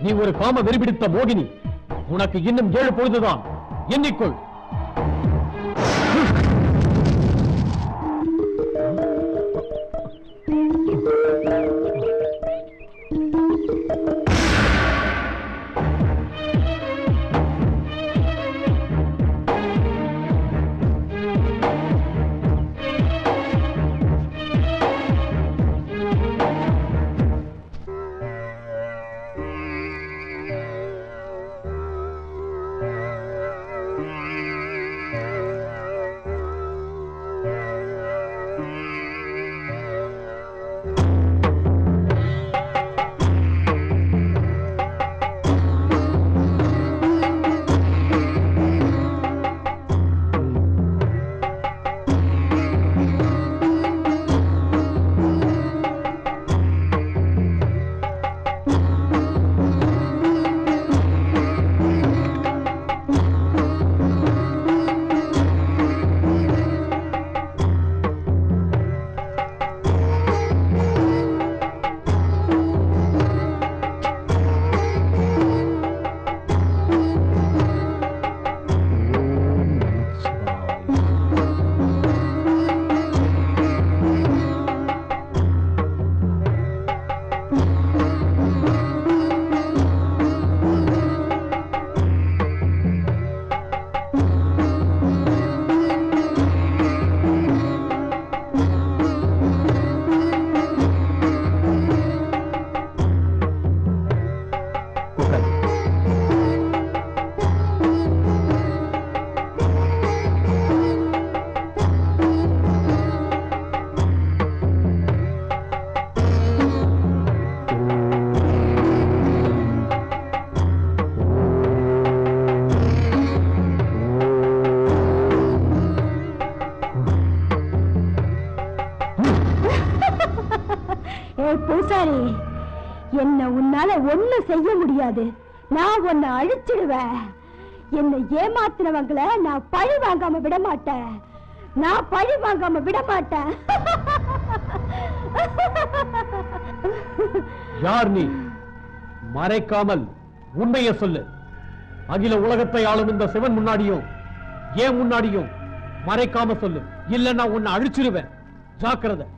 நீ ஒரு காம வெறிபிடித்த மோகினி. உனக்கு இன்னும் 7 பொழுதுதான். எண்ணிக்கொள். பூசாரி, என்ன உன்னால ஒண்ணு செய்ய முடியாது. நான் உன்னை அழிச்சிடுவேன். என்னை ஏமாத்தினவங்களை நான் பழி வாங்காம விட மாட்டேன். நான் பழி வாங்காம விட மாட்டேன். யார் நீ? மறைக்காமல் உண்மையை சொல்லு. அகில உலகத்தை ஆளும் இந்த சிவன் முன்னாடியும் ஏன் முன்னாடியும் மறைக்காம சொல்லு. இல்லன்னா உன்னை அழிச்சிருவேன். ஜாக்கிரதை.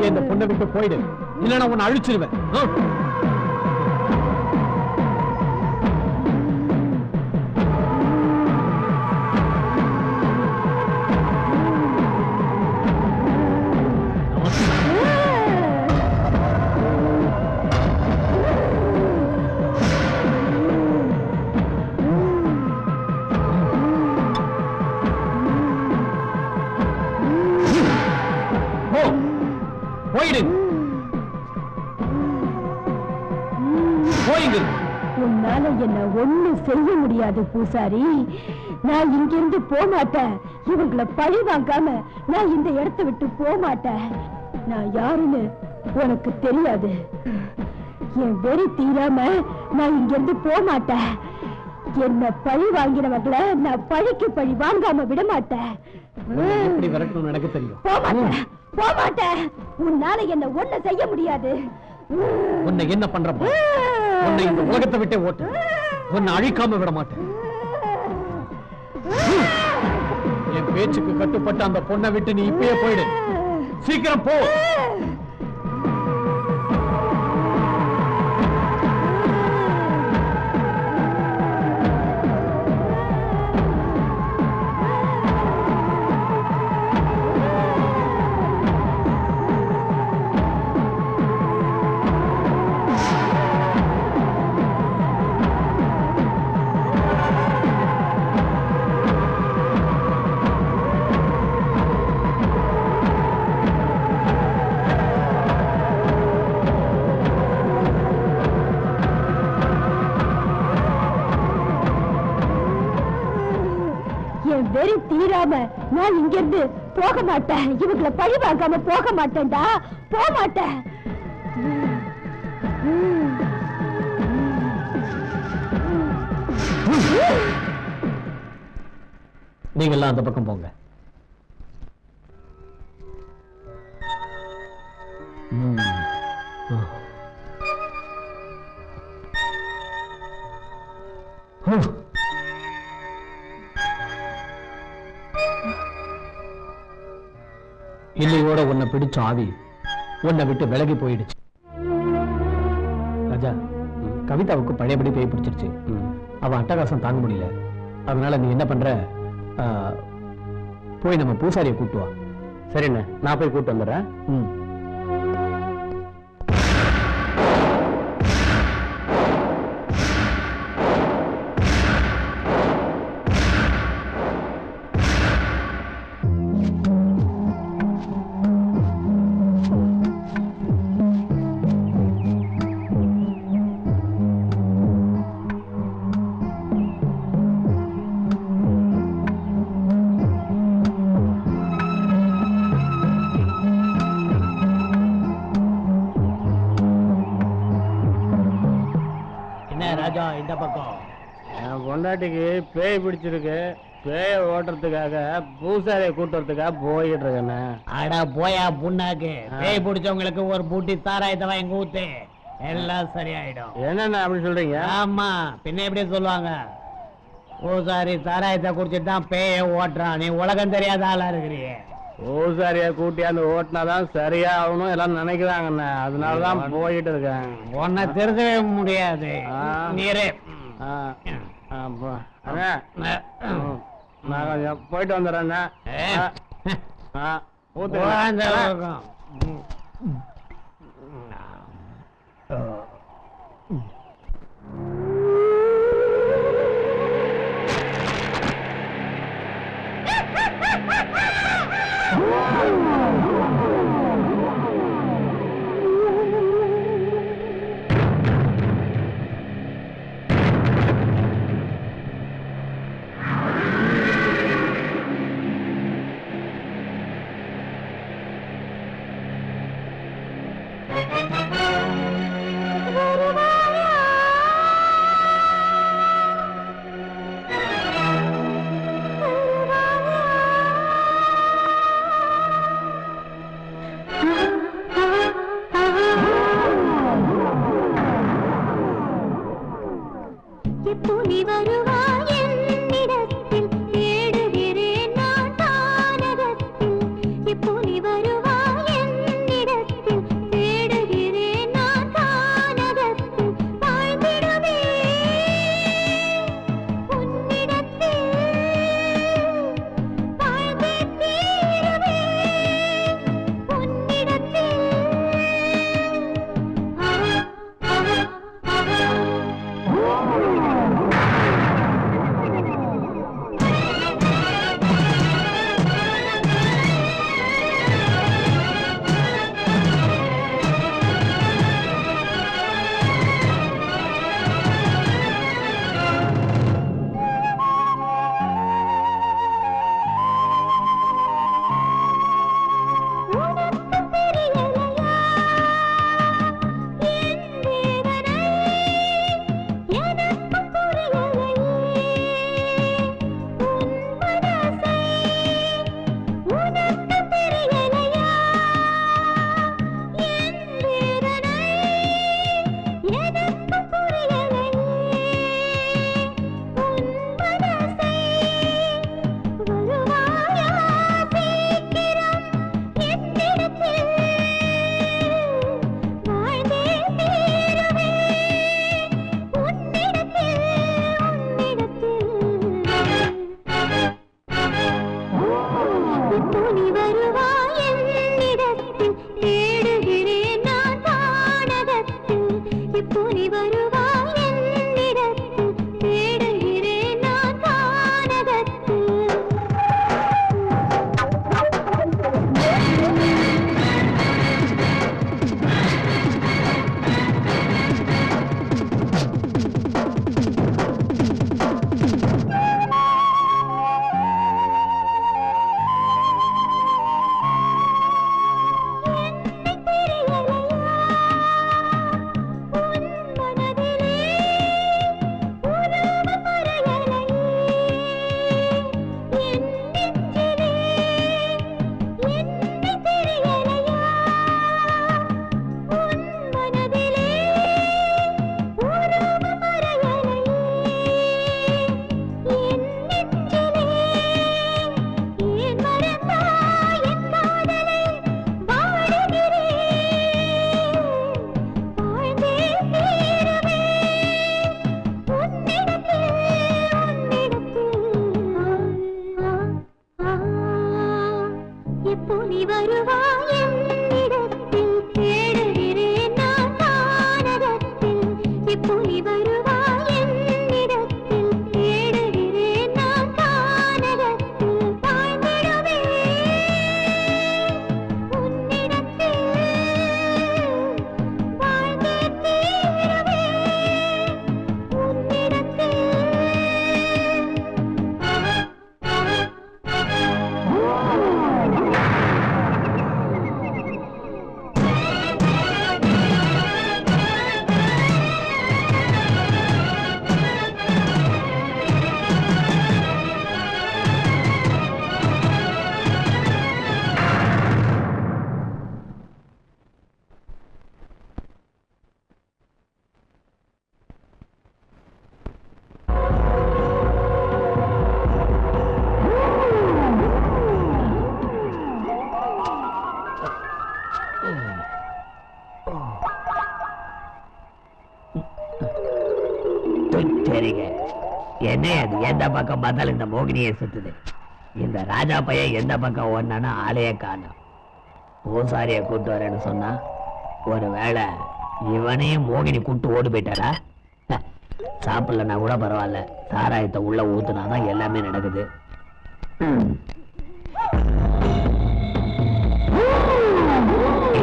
இந்த பொண்ணை விட்டு போயிடு. இல்லைன்னா உன்னை அழிச்சிருவேன். உன்னால என்ன ஒண்ணு செய்ய முடியாது பூசாரி. நான் இங்கிருந்து போக மாட்டேன். இவங்களை பழி வாங்காம நான் இந்த இடத்தை விட்டு போக மாட்டேன். நான் யாருன்னு உனக்கு தெரியாது. என் வெறி தீராம நான் இங்கிருந்து போக மாட்டேன். என்ன பழி வாங்கினவங்களை நான் பழிக்கு பழி வாங்காம விட மாட்டேன். எப்படி விரட்டணும் எனக்கு தெரியும். போக மாட்டேன். உன்னால என்ன ஒண்ணு செய்ய முடியாது. உன்னை என்ன பண்ற? உன்னை இந்த உலகத்தை விட்டே ஓட்டு. உன்னை அழிக்காம விட மாட்டேன். என் பேச்சுக்கு கட்டுப்பட்டு அந்த பொண்ணை விட்டு நீ இப்பயே போயிடு. சீக்கிரம் போ. வெறி தீராம நான் இங்கிருந்து போக மாட்டேன். இவங்களை பழி வாங்காம போக மாட்டேன்டா. போக மாட்டேன். நீங்க எல்லாம் அந்த பக்கம் போங்க. இல்லையோட உன்னை பிடிச்ச ஆவி உன்னை விட்டு விலகி போயிடுச்சு. ராஜா, கவிதாவுக்கு பழையபடி பேய் பிடிச்சிருச்சு. அவ அட்டகாசம் தாங்க முடியல. அதனால நீ என்ன பண்ற, போய் நம்ம பூசாரியை கூட்டு வா. சரிண்ணே, நான் போய் கூட்டு வந்துடுறேன். ராஜா, இந்த பக்கம் என் பொண்டாட்டிக்கு பேய் பிடிச்சிருக்கு. பேய ஓட்டுறதுக்காக பூசாரியை கூட்டுறதுக்காக போயிட்டு இருக்கேன்னு. அடா போயா புண்ணாக்கு. பேய் பிடிச்சவங்களுக்கு ஒரு பூட்டி சாராயத்தை வாங்கி ஊத்து, எல்லாம் சரியாயிடும். என்னென்ன அப்படி சொல்றீங்க? ஆமா, பின்ன எப்படி சொல்லுவாங்க? பூசாரி சாராயத்தை குடிச்சிட்டு தான் பேய ஓட்டுறான். நீ உலகம் தெரியாத ஆளா இருக்கிறியே. ஓசாரியா கூட்டியாந்து ஓட்டினாதான் சரியா ஆகணும் எல்லாம் நினைக்கிறாங்கண்ணே, அதனாலதான் போயிட்டு இருக்கேன். உன்னை திருத்தவே முடியாது. நீரே நான் கொஞ்சம் போயிட்டு வந்துடுறேண்ணே. எப்போது வருவாய் என்னிடத்தில் தேடுகிறேன் நான் தானகத்தில். எப்போது வருவாய் என்னிடத்தில் தேடுகிறேன் நான் தானகத்தில். வாழ்ந்திடுவே உன்னிடத்தில் வாழ்ந்தே தீருவே உன்னிடத்தில். என்ன அது எந்த பக்கம் பார்த்தாலும் இந்த மோகினியை சுத்துது. இந்த ராஜா பையன் எந்த பக்கம் ஓடனானா ஆளையே காணும். பூசாரிய கூட்டு வரேன்னு சொன்னா ஒரு வேளை இவனையும் மோகினி கூட்டு ஓடி போயிட்டாரா? சாப்பிடலன்னா கூட பரவாயில்ல, சாராயத்தை உள்ள ஊத்துனாதான் எல்லாமே நடக்குது.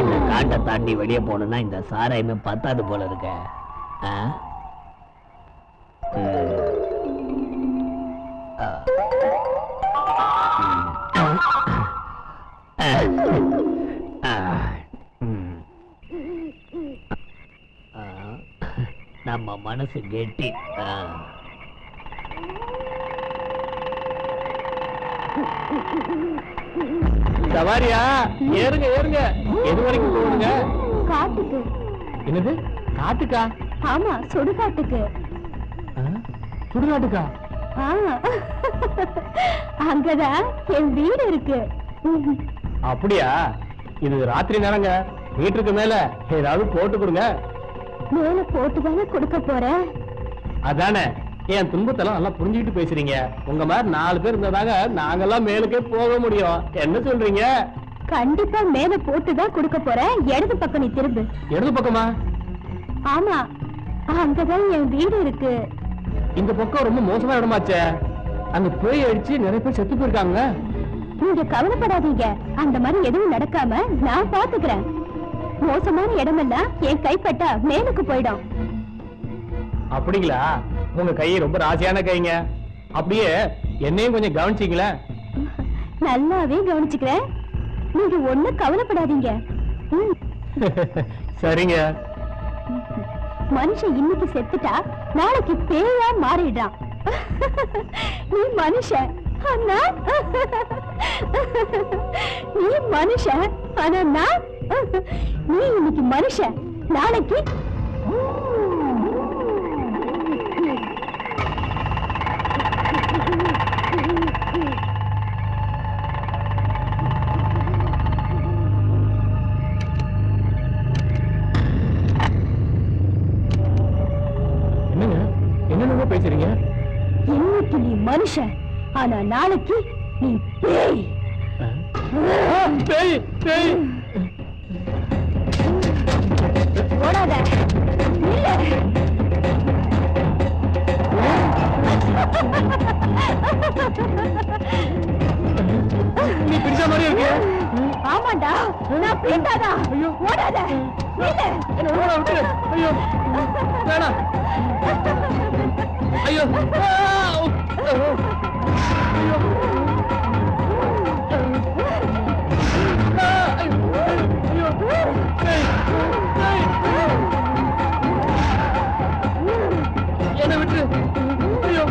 இந்த காட்டை தாண்டி வெளியே போனா இந்த சாராயமே பத்தாது போல இருக்க. நம்ம மனசு கெட்டி. சவாரியா? ஏறுங்க ஏறுங்க. எது வரைக்கும் போகணுங்க? காட்டுக்கு. என்னது காட்டுக்கா? ஆமா, சுடுகாட்டுக்கு. சுடுகாட்டுக்கா? அங்கதான் என் வீடு இருக்கு. அப்படியா? இது ராத்திரி நேரங்க, வீட்டுக்கு மேல ஏதாவது போட்டு கொடுங்க. மேல போட்டுதானே கொடுக்க போறேன். அதானே, என் துன்பத்தெல்லாம் நல்லா புரிஞ்சுக்கிட்டு பேசுறீங்க. உங்க மாதிரி 4 பேர் இருந்ததாங்க நாங்கெல்லாம் மேலுக்கே போக முடியும். என்ன சொல்றீங்க? கண்டிப்பா மேல போட்டுதான் கொடுக்க போறேன். இடது பக்கம் நீ திரும்பு. இடது பக்கமா? ஆமா, அங்கதான் என் வீடு இருக்கு. இந்த பக்கம் ரொம்ப மோசமா இடமாச்சே. அங்க பேய் அடிச்சு நிறைய பேர் செத்து போயிருக்காங்க. நீங்க கவலைப்படாதீங்க, அந்த மாதிரி எதுவும் நடக்காம நான் பாத்துக்கிறேன். மோசமான இடமெல்லாம் என் கைப்பட்டா மேலுக்கு போயிடும். அப்படிங்களா? உங்க கை ரொம்ப ராசியான கைங்க. அப்படியே என்னையும் கொஞ்சம் கவனிச்சிங்களா? நல்லாவே கவனிச்சுக்கிறேன். நீங்க ஒண்ணும் கவலைப்படாதீங்க. சரிங்க. மனுஷன் இன்னைக்கு செத்துட்டா நாளைக்கு பேயா மாறிடுறான். நீ மனுஷன் ஆனா நீ மனுஷன் ஆனா நான் நீ இன்னைக்கு மனுஷன், நாளைக்கு என்னங்க என்னென்ன பேசுறீங்க? இன்னைக்கு நீ மனுஷன் ஆனா நாளைக்கு நீ பேய். பேய் பேய். ஓடாத, இல்ல. நீ பிடிச்ச மாதிரி இருக்கு. ஆமாண்டா, நான் பிடித்தாதா. ஓடாத, இல்ல. என்ன ஓட விட்டு. ஐயோ வேணாம். ஐயோ ஐயோ. என்ன விட்டு. ஐயோ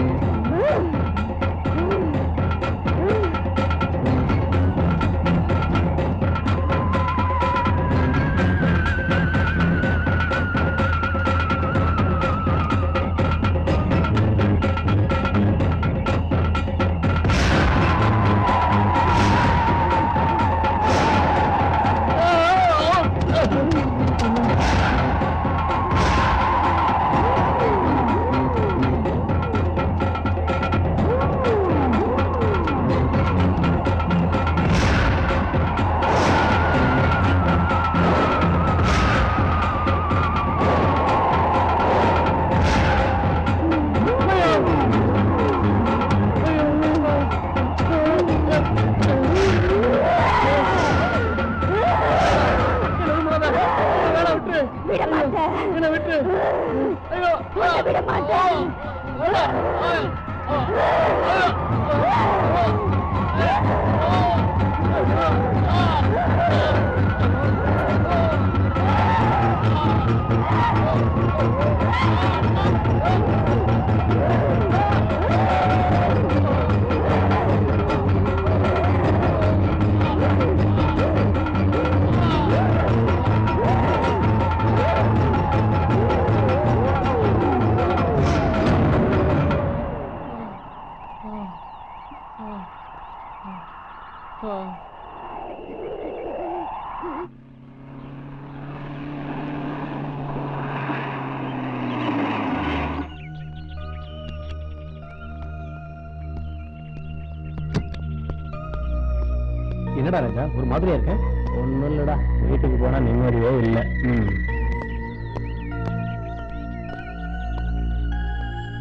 என்னடா ராஜா ஒரு மாதிரியா இருக்க? ஒண்ணும் இல்லடா, வீட்டுக்கு போனா நிம்மதியே இல்ல.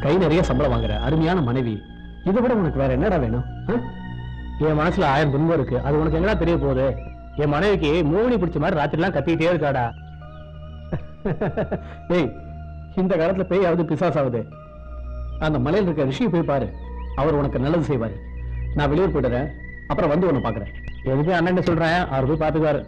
கை நிறைய சம்பளம் வாங்குற அருமையான மனைவி, இதை விட உனக்கு வேற என்னடா வேணும்? என் மனசுல 1000 துன்பம் இருக்கு, அது உனக்கு எங்கடா தெரிய போகுது? என் மனைவிக்கு மோகினி பிடிச்ச மாதிரி ராத்திரி எல்லாம் கத்திக்கிட்டே இருக்காடா. ஏய், இந்த காலத்துல பேயாவது பிசாசாவது? அந்த மலையில் இருக்க ரிஷியை போய் பாரு, அவர் உனக்கு நல்லது செய்வாரு. நான் வெளியூர் போயிடுறேன், அப்புறம் வந்து உன்னை பாக்குறேன். எதுக்கு அண்ணன் சொல்றேன், அவர் போய் பாத்துக்குவாரு.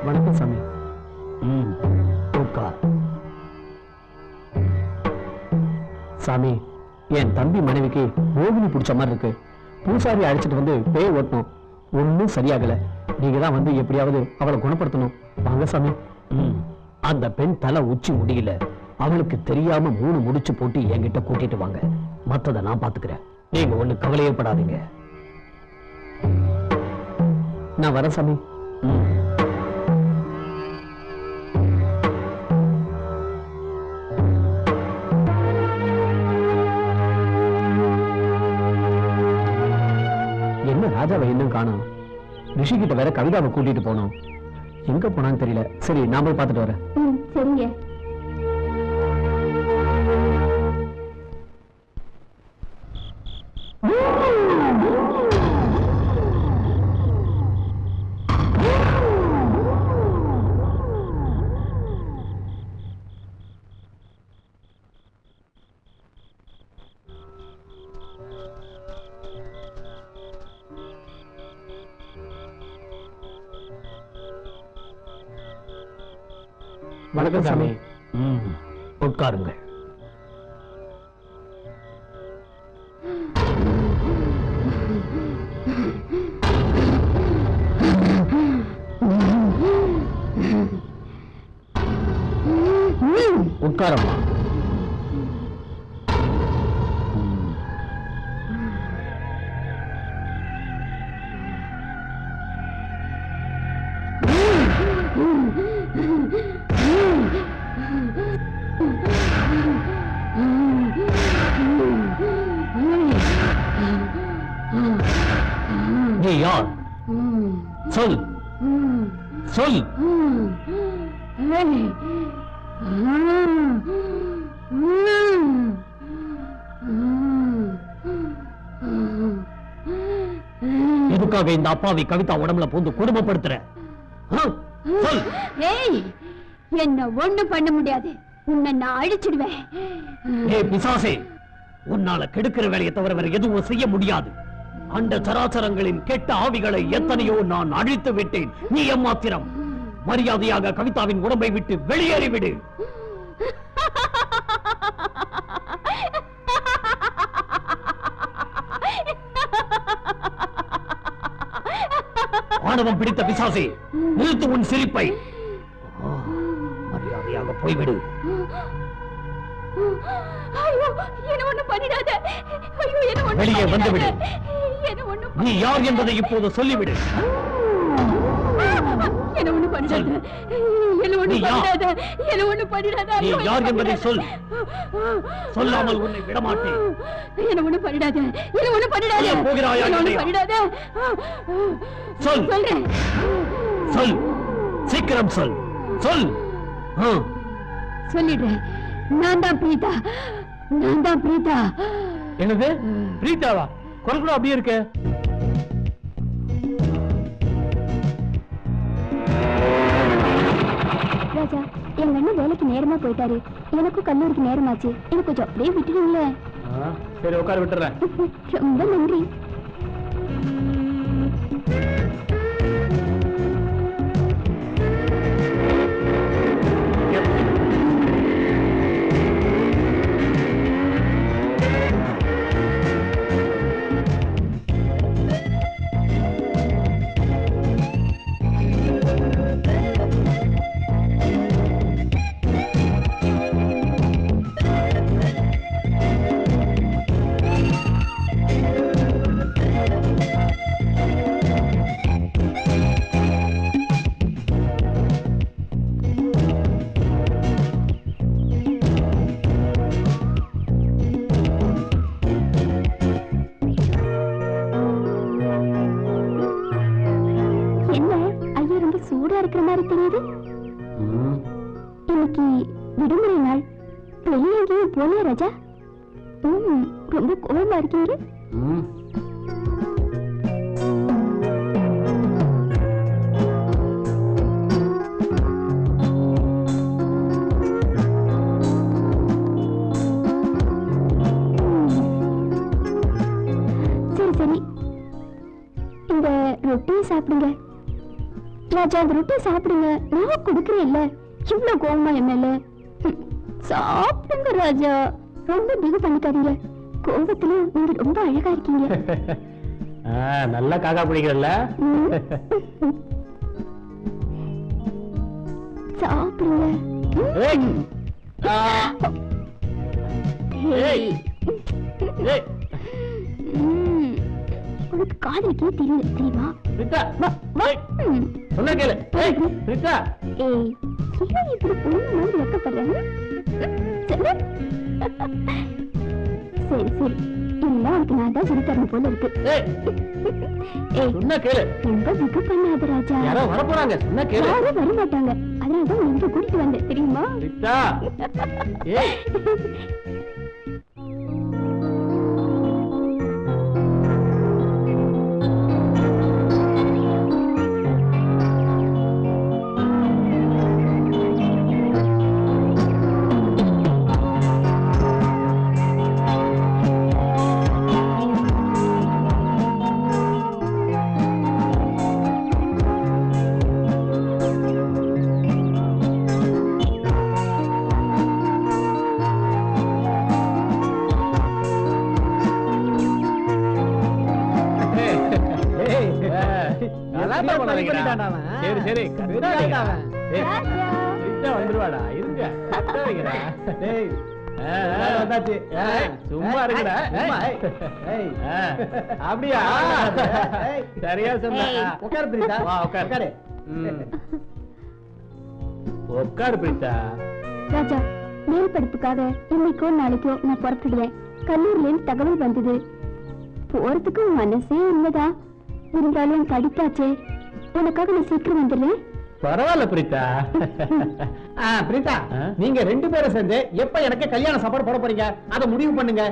வணக்கம் சாமி. சாமி, என் தம்பி மனைவிக்கு மோகினி பிடிச்ச மாதிரி இருக்கு. பூசாரி அழைச்சிட்டு வந்து பேய் ஓட்டணும், ஒன்னும் சரியாகல. நீங்க தான் வந்து எப்படியாவது அவளை குணப்படுத்தணும். வாங்க சாமி. அந்த பெண் தலை உச்சி முடியல, அவளுக்கு தெரியாம 3 முடிச்சு போட்டு என்கிட்ட கூட்டிட்டு வாங்க. மத்தத நான் பாத்துக்கிறேன், நீங்க ஒண்ணு கவலையே படாதீங்க. நான் வரேன் சாமி. என்ன ராஜாவை இன்னும் காணோம்? ரிஷிகிட்ட வேற கவிதாவை கூட்டிட்டு போனோம், எங்க போனான்னு தெரியல. சரி, நான் போய் பார்த்துட்டு வரேன். சரிங்க. வணக்கம் சாமி. உட்காருங்கள். உட்காரம்மா. நீ யார்? சொல் சொல். எதுக்காக இந்த அப்பாவி கவிதா உடம்புல பூந்து குடும்பப்படுத்துற? சொல். ஏய், என்ன ஒண்ணு பண்ண முடியாது, உன்னை நான் அழிச்சிடுவேன். ஏய் பிசாசே, உன்னால கெடுக்கிற வேலையை தவிர வேற எதுவும் செய்ய முடியாது. அண்ட சராசரங்களின் கெட்ட ஆவிகளை எத்தனையோ நான் அழித்து விட்டேன். நீ எம்மாத்திரம். மரியாதையாக கவிதாவின் உடம்பை விட்டு வெளியேறிவிடு. ஆணவம் பிடித்த பிசாசே, நிறுத்து உன் சிரிப்பை. மரியாதையாக போய்விடு. வெளியே வந்துவிடு. நீ யார் என்பதை இப்போது சொல்லிவிடு. நீ யார் என்பதை சொல். சொல்லாமல் உன்னை விடமாட்டேன். போகிறாயா? சொல் சொல், சீக்கிரம் சொல். சொல். சொல்லிடுறேன். நான் தான் பிரீதா. நான் தான் பிரீதா. என்னது பிரீதாவா? குரல் கூட அப்படியே இருக்க. ராஜா, எங்க அண்ணன் வேலைக்கு நேரமா போயிட்டாரு. எனக்கும் கல்லூரிக்கு நேரமாச்சு. எனக்கு கொஞ்சம் அப்படியே விட்டுருங்களே. சரி, உட்கார விட்டுறேன். ரொம்ப நன்றி. இருக்கிற மாதிரி தெரியுது. இன்னைக்கு விடுமுறை நாள், வெளியே எங்கேயும் போல ராஜா? ரொம்ப கோபமா இருக்கீங்க. சரி சரி, இந்த ரொட்டியை சாப்பிடுங்க ராஜா. அந்த ரொட்டியை சாப்பிடுங்க, நான் கொடுக்குறேன் இல்ல. இவ்வளவு கோவமா என் மேல. சாப்பிடுங்க ராஜா, ரொம்ப பிகு பண்ணிக்காதீங்க. கோபத்துல நீங்க ரொம்ப அழகா இருக்கீங்க. நல்லா காக்கா பிடிக்கிறல்ல. சாப்பிடுங்க. உனக்கு காதலிக்கே தெரியல தெரியுமா? சொன்ன கேளு. ஏய், ஏன் இப்படி பொண்ணு மாதிரி வெக்கப்படுறேன்? சரி சரி, இல்ல உனக்கு நான் தான் சொல்லி தரணும் போல இருக்கு. சொன்ன கேளு. ரொம்ப பிகு பண்ணாத ராஜா. யாரோ வர போறாங்க, சொன்ன கேளு. யாரும் வர மாட்டாங்க, அதனாலதான் இங்க கூட்டிட்டு வந்தேன் தெரியுமா? சரி சரி, வந்துருவாடா. இருங்க, சும்மா இருக்குடா. அப்படியா? சரியா சொன்ன. உட்காரு பிரீதா, உட்காரு. உட்காரு பிரீதா. ராஜா, மேல் படிப்புக்காக இன்னைக்கோ நாளைக்கோ நான் புறப்படுவேன். கல்லூரில இருந்து தகவல் வந்தது. போறதுக்கு மனசே இல்லதா. இருந்தாலும் படித்தாச்சே, உனக்காக நான் சீக்கிரம் வந்துடுறேன். பரவாயில்ல பிரீதா. பிரீதா, நீங்க 2 பேரும் சேர்ந்து எப்ப எனக்கு கல்யாண சாப்பாடு போட போறீங்க அதை முடிவு பண்ணுங்க.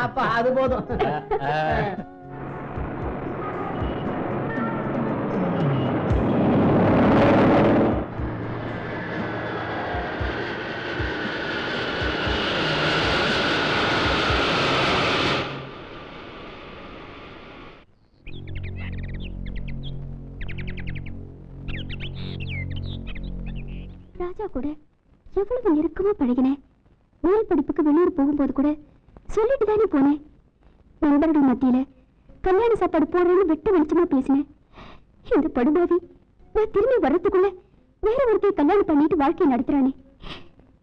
அப்ப அது போதும். ராஜா கூட எவ்வளவு நெருக்கமா பழகினேன். மேல் படிப்புக்கு வெளியூர் போகும்போது கூட சொல்லிட்டு தானே போனேன். நண்பர்கள் மத்தியில கல்யாண சாப்பாடு போடுறேன்னு வெட்ட வெளிச்சமா பேசினேன். இந்த படுபாவி நான் திரும்பி வர்றதுக்குள்ள வேற ஒருத்தைய கல்யாணம் பண்ணிட்டு வாழ்க்கையை நடத்துறானே.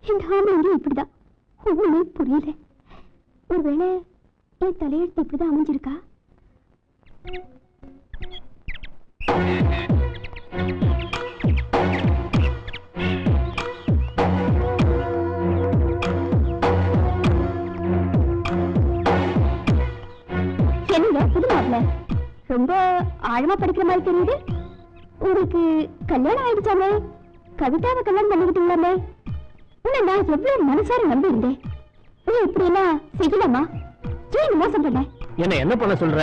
இந்த ஆம்பளைங்க இப்படிதான், ஒண்ணுமே புரியல. ஒருவேளை என் தலையெழுத்து இப்படிதான் அமைஞ்சிருக்கா? என்னங்க புது மாப்பிள்ள, ரொம்ப ஆழமா படிக்கிற மாதிரி தெரியுது. உங்களுக்கு கல்யாணம் ஆயிடுச்சாமே, கவிதாவை கல்யாணம் பண்ணிக்கிட்டீங்களாமே. உன்னை நான் எவ்வளவு மனசார நம்பி இருந்தேன். நீ இப்படி எல்லாம் செய்யலாமா? ஏன் மோசம் பண்ண? என்ன பண்ண சொல்ற?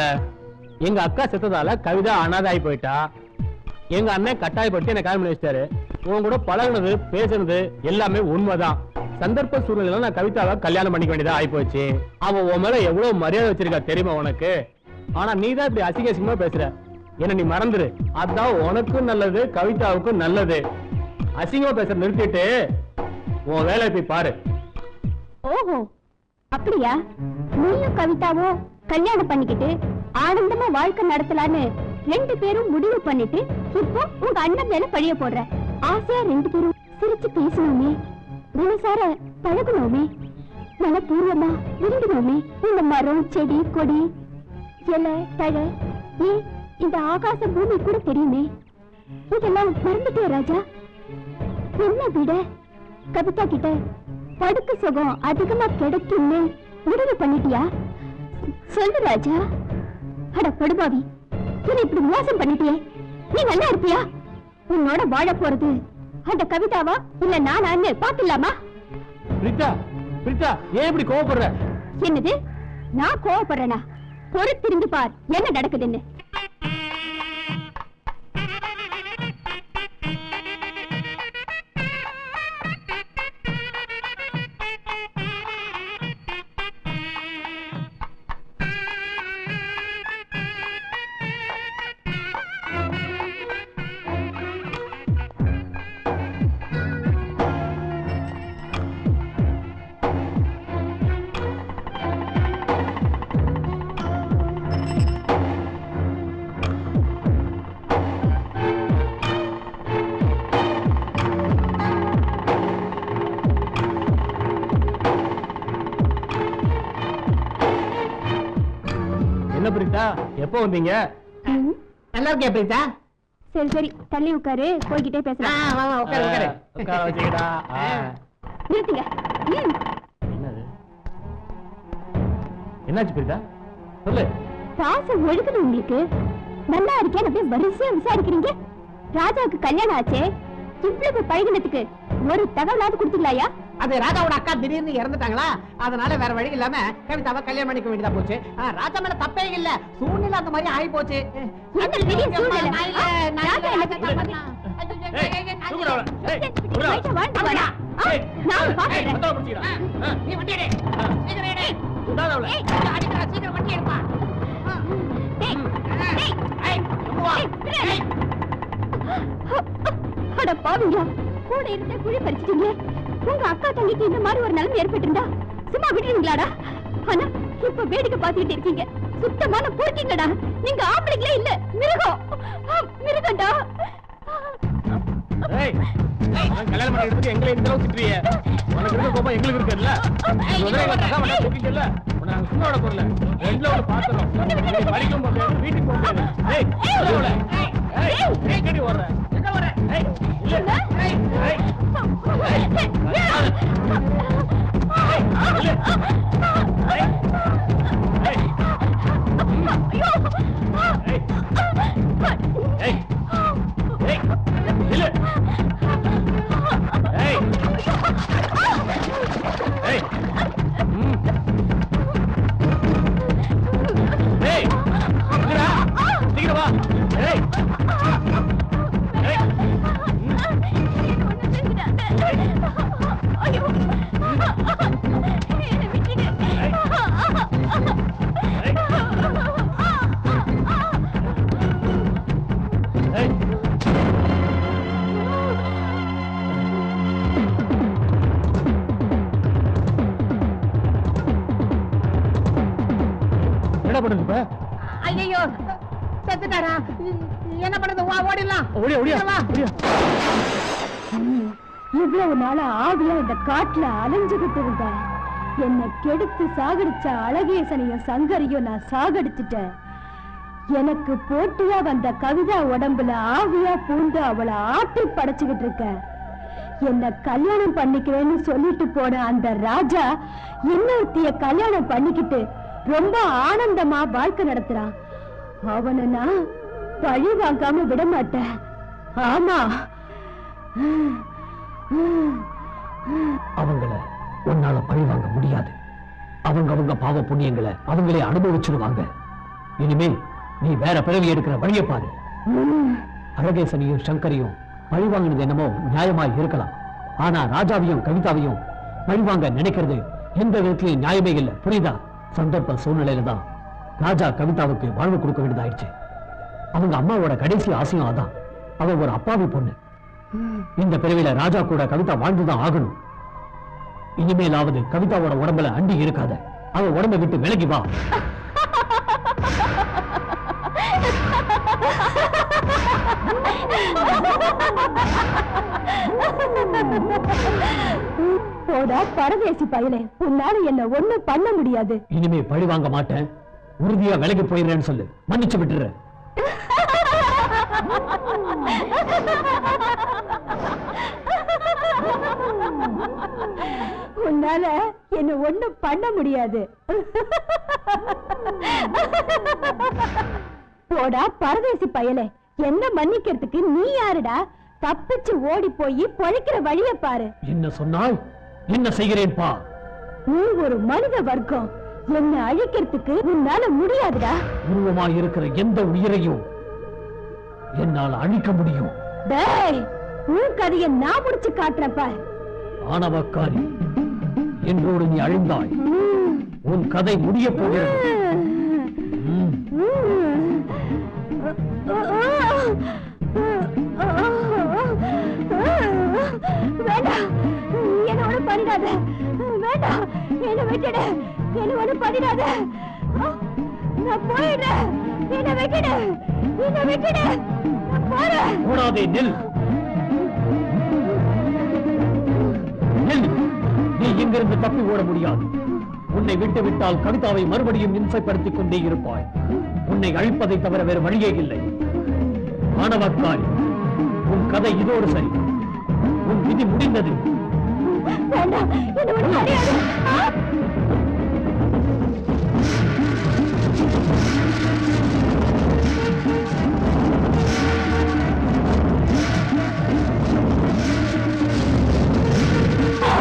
எங்க அக்கா செத்ததால கவிதா அனாதாயி போயிட்டா. எங்க அண்ணன் கட்டாயப்படுத்தி என்ன கல்யாணம் பண்ணி வச்சிட்டாரு. உன் கூட பழகுனது பேசுனது எல்லாமே உண்மைதான். சந்தர்ப்ப சூழ்நிலை நான் கவிதாவை கல்யாணம் பண்ணிக்க வேண்டியதா ஆயி போச்சு. அவன் உன் மேல எவ்வளவு மரியாதை வச்சிருக்கா தெரியுமா உனக்கு? ஆனா நீ தான் இப்படி அசிங்க அசிங்கமா பேசுற. என்ன நீ மறந்துரு. அதான் உனக்கும் நல்லது, கவிதாவுக்கும் நல்லது. அசிங்கமா பேசுற நிறுத்திட்டு உன் வேலையை போய் பாரு. ஓஹோ, அப்படியா? நீயும் கவிதாவும் கல்யாணம் பண்ணிக்கிட்டு ஆனந்தமா வாழ்க்கை நடத்தலான்னு 2 பேரும் முடிவு பண்ணிட்டு இப்போ உங்க அண்ணன் மேல பழிய போடுற. ஆசையா 2 பேரும் சிரிச்சு பேசணுமே, மனசார பழகணுமே, மனப்பூர்வமா விரும்பணுமே. இந்த மரம் செடி கொடி இலை தழை, ஏன் இந்த ஆகாச பூமி கூட தெரியுமே. இதெல்லாம் மறந்துட்டே ராஜா? என்ன விட கவிதா கிட்ட படுக்க சுகம் அதிகமா கிடைக்கும்னு முடிவு பண்ணிட்டியா? சொல்லு ராஜா. அட படுபாவி, என்ன இப்படி மோசம் பண்ணிட்டியே? நீ நல்லா இருப்பியா? உன்னோட வாழ போறது அந்த கவிதாவா இல்ல நானான்னு பாத்துலாமா? பிரீதா, பிரீதா, ஏன் இப்படி கோவப்படுற? என்னது? நான் கோவப்படுறேனா? பொறுத்திருந்து பார் என்ன நடக்குதுன்னு. என்ன பிரீதா, எப்போ வந்தீங்க? நல்லா இருக்கியா பிரீதா? சரி சரி தள்ளி உட்காரு, போய்கிட்டே பேசலாம். வா உட்காரு உட்காரு. உட்கார வச்சுக்கிட்டா. நிறுத்துங்க. என்னது? என்னாச்சு பிரீதா, சொல்லு. பாசம் ஒழுகுது உங்களுக்கு. நல்லா இருக்கேன் அப்படியே வரிசையா விசாரிக்கிறீங்க. ராஜாவுக்கு கல்யாணம் ஆச்சே, இவ்வளவு பழகினத்துக்கு ஒரு தகவலாவது கொடுத்தீங்களாயா? அது ராஜாவோட அக்கா திடீர்னு இறந்துட்டாங்களா, அதனால வேற வழி இல்லாம கவிதாவை கல்யாணம் பண்ணிக்க வேண்டியதா போச்சு. ராஜா மேல தப்பே இல்ல, சூழ்நிலை அந்த மாதிரி ஆகி போச்சு. என்ன பெரிய சூழ்நிலை? ராஜா என்ன பண்ணா? தூக்குடா அவளை. ஏய், தூக்குடா. ராஜா வாழ்ந்துட்டாரா? நான் பாக்குறேன். மத்தவளை பிடிச்சிக்கடா. நீ வண்டி எடு. சீக்கிரம் எடு. விடாத அவளை. அடிக்கிறா, சீக்கிரம் வண்டி எடுப்பா. அட பாவிங்களா, கூட இருந்த குழி பறிச்சிட்டீங்க. உங்க அக்கா தங்கிக்கு இந்த மாதிரி ஒரு நிலைமை ஏற்பட்டிருந்தா சும்மா விட்டுருவீங்களாடா? ஆனா இப்ப வேடிக்கை பார்த்துக்கிட்டு இருக்கீங்க. சுத்தமான பொறுக்கீங்கடா. நீங்க ஆம்பளைங்களே இல்ல, மிருகம். மிருகம்டா. ஏய், நான் கல்யாணம் பண்ணிக்கிறதுக்கு எங்களை இந்த அளவுக்கு திட்டுறியே? உனக்கு இருக்க கோபம் எங்களுக்கு இருக்குல்ல? நீ முதல்ல எங்களை தகா பண்ண கூட்டிட்டல, உன்னை நாங்க சும்மா விட போறல. ரெண்டுல ஒரு பாத்திரம். நீ படிக்கவும் போக முடியாது, வீட்டுக்கு போக முடியாது. ஏய், சொல்ல அவளை. ஏய், எங்கடி ஓடுற? எங்க ஓடுற? ஏய், இல்ல. ஏய், ஏய். ஏய், இல்ல. ஏய். ஏய். ஏய். ஏய். இல்ல. ஏய். ஏய். ஏய். என்னடா? சீக்கிரம் வா. ஏய். ஏய். ஐயோ, என்ன விட்டுடு. ஏய். ஏய். என்ன பண்ணுது இப்ப? ஐயோ, செத்துட்டாரா? என்ன பண்ணுது? வா ஓடிடலாம். ஓடியா, ஓடியா, வா. ஓடியா. இவ்வளவு நாளா ஆவியா இந்த காட்டுல அலைஞ்சுகிட்டு இருந்தேன். என்னை கெடுத்து சாகடிச்ச அழகேசனையும் சங்கரையும் நான் சாகடிச்சிட்டேன். எனக்கு போட்டியா வந்த கவிதா உடம்புல ஆவியா பூந்து அவளை ஆட்டி படைச்சுக்கிட்டு இருக்கேன். என்ன கல்யாணம் பண்ணிக்கிறேன்னு சொல்லிட்டு போன அந்த ராஜா இன்னொருத்திய கல்யாணம் பண்ணிக்கிட்டு ரொம்ப ஆனந்தமா வாழ்க்கை நடத்துறான். அவனை நான் பழி வாங்காம விட மாட்டேன். ஆமா, அவங்கள உன்னால பழி வாங்க முடியாது. அவங்க பாவ புண்ணியங்களை அவங்களே அனுபவிச்சிருவாங்க. இனிமே நீ வேற பிறவி எடுக்கிற வழியை பாரு. அழகேசனையும் சங்கரையும் பழி வாங்கினது என்னமோ நியாயமா இருக்கலாம். ஆனா ராஜாவையும் கவிதாவையும் பழி வாங்க நினைக்கிறது எந்த விதத்திலையும் நியாயமே இல்லை. புரியுதா? சந்தர்ப்ப சூழ்நிலையில தான் ராஜா கவிதாவுக்கு வாழ்வு கொடுக்க வேண்டியதாயிடுச்சு. அவங்க அம்மாவோட கடைசி ஆசையும் அதான். அவ ஒரு அப்பாவி பொண்ணு. இந்த பிறவில ராஜா கூட கவிதா வாழ்ந்துதான் ஆகணும். இனிமேலாவது கவிதாவோட உடம்புல அண்டி இருக்காத. அவ உடம்பை விட்டு விலகி வா. போடா பரதேசி பயலே, உன்னால என்ன ஒண்ணு பண்ண முடியாது. இனிமே பழி வாங்க மாட்டேன். உறுதியா விலகி போயிடுறேன்னு சொல்லு. மன்னிச்சு விட்டுற. உன்னால என்ன ஒண்ணு பண்ண முடியாது. போடா பரதேசி பயலே, என்ன மன்னிக்கிறதுக்கு நீ யாருடா? தப்பிச்சு ஓடி போய் பொழைக்கிற வழிய பாரு. என்ன சொன்னால் என்ன செய்கிறேன் பா. நீ ஒரு மனித வர்க்கம், என்ன அழிக்கிறதுக்கு உன்னால முடியாதுடா. உருவமாய் இருக்கிற எந்த உயிரையும் என்னால் அழிக்க முடியும். டேய், உன் கதையை நான் முடிச்சு காட்டுறேன் பார். ஆணவக்காரி, என்றோடு நீ அழிந்தாய். உன் கதை முடிய போகிறது. வேண்டாம், என்ன ஒண்ணு பண்ணிடாத. வேண்டாம், என்ன விட்டுடு, என்ன ஒண்ணு பண்ணிடாத. நான் போயிடுறேன், என்ன விட்டுடு, என்ன விட்டுடு, நான் போறேன். கூடாதே, நில் நில். நீ இங்கிருந்து தப்பி ஓட முடியாது. உன்னை விட்டு விட்டால் கவிதாவை மறுபடியும் இம்சைப்படுத்திக் கொண்டே இருப்பாய். உன்னை அழிப்பதை தவிர வேறு வழியே இல்லை. மாணவக்காரி, உன் கதை இதோடு சரி. உன் விதி முடிந்தது. வேண்டாம், என்ன ஒண்ணு பண்ணிடாத.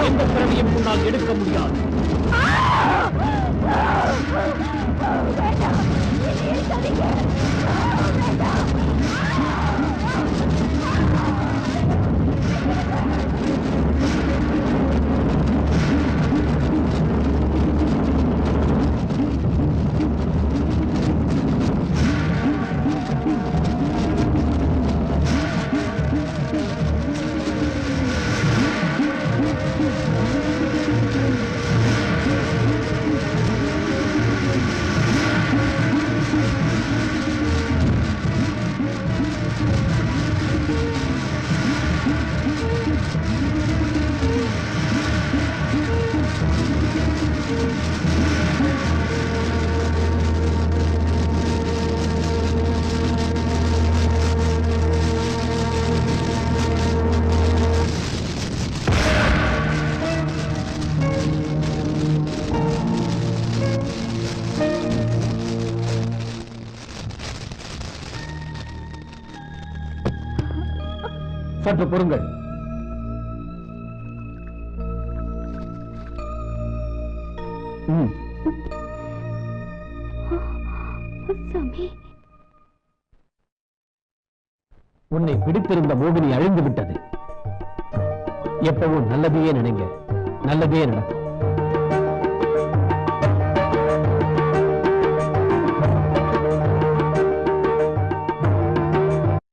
எந்த பிறவியும் உன்னால் எடுக்க முடியாது. வேண்டாம், என்னையே தவிக்க. வேண்டாம். சற்று பொறுங்கள். சாமி, உன்னை பிடித்திருந்த மோகினி அழிந்து விட்டது. எப்பவும் நல்லதையே நினைங்க, நல்லதே நடக்கும்.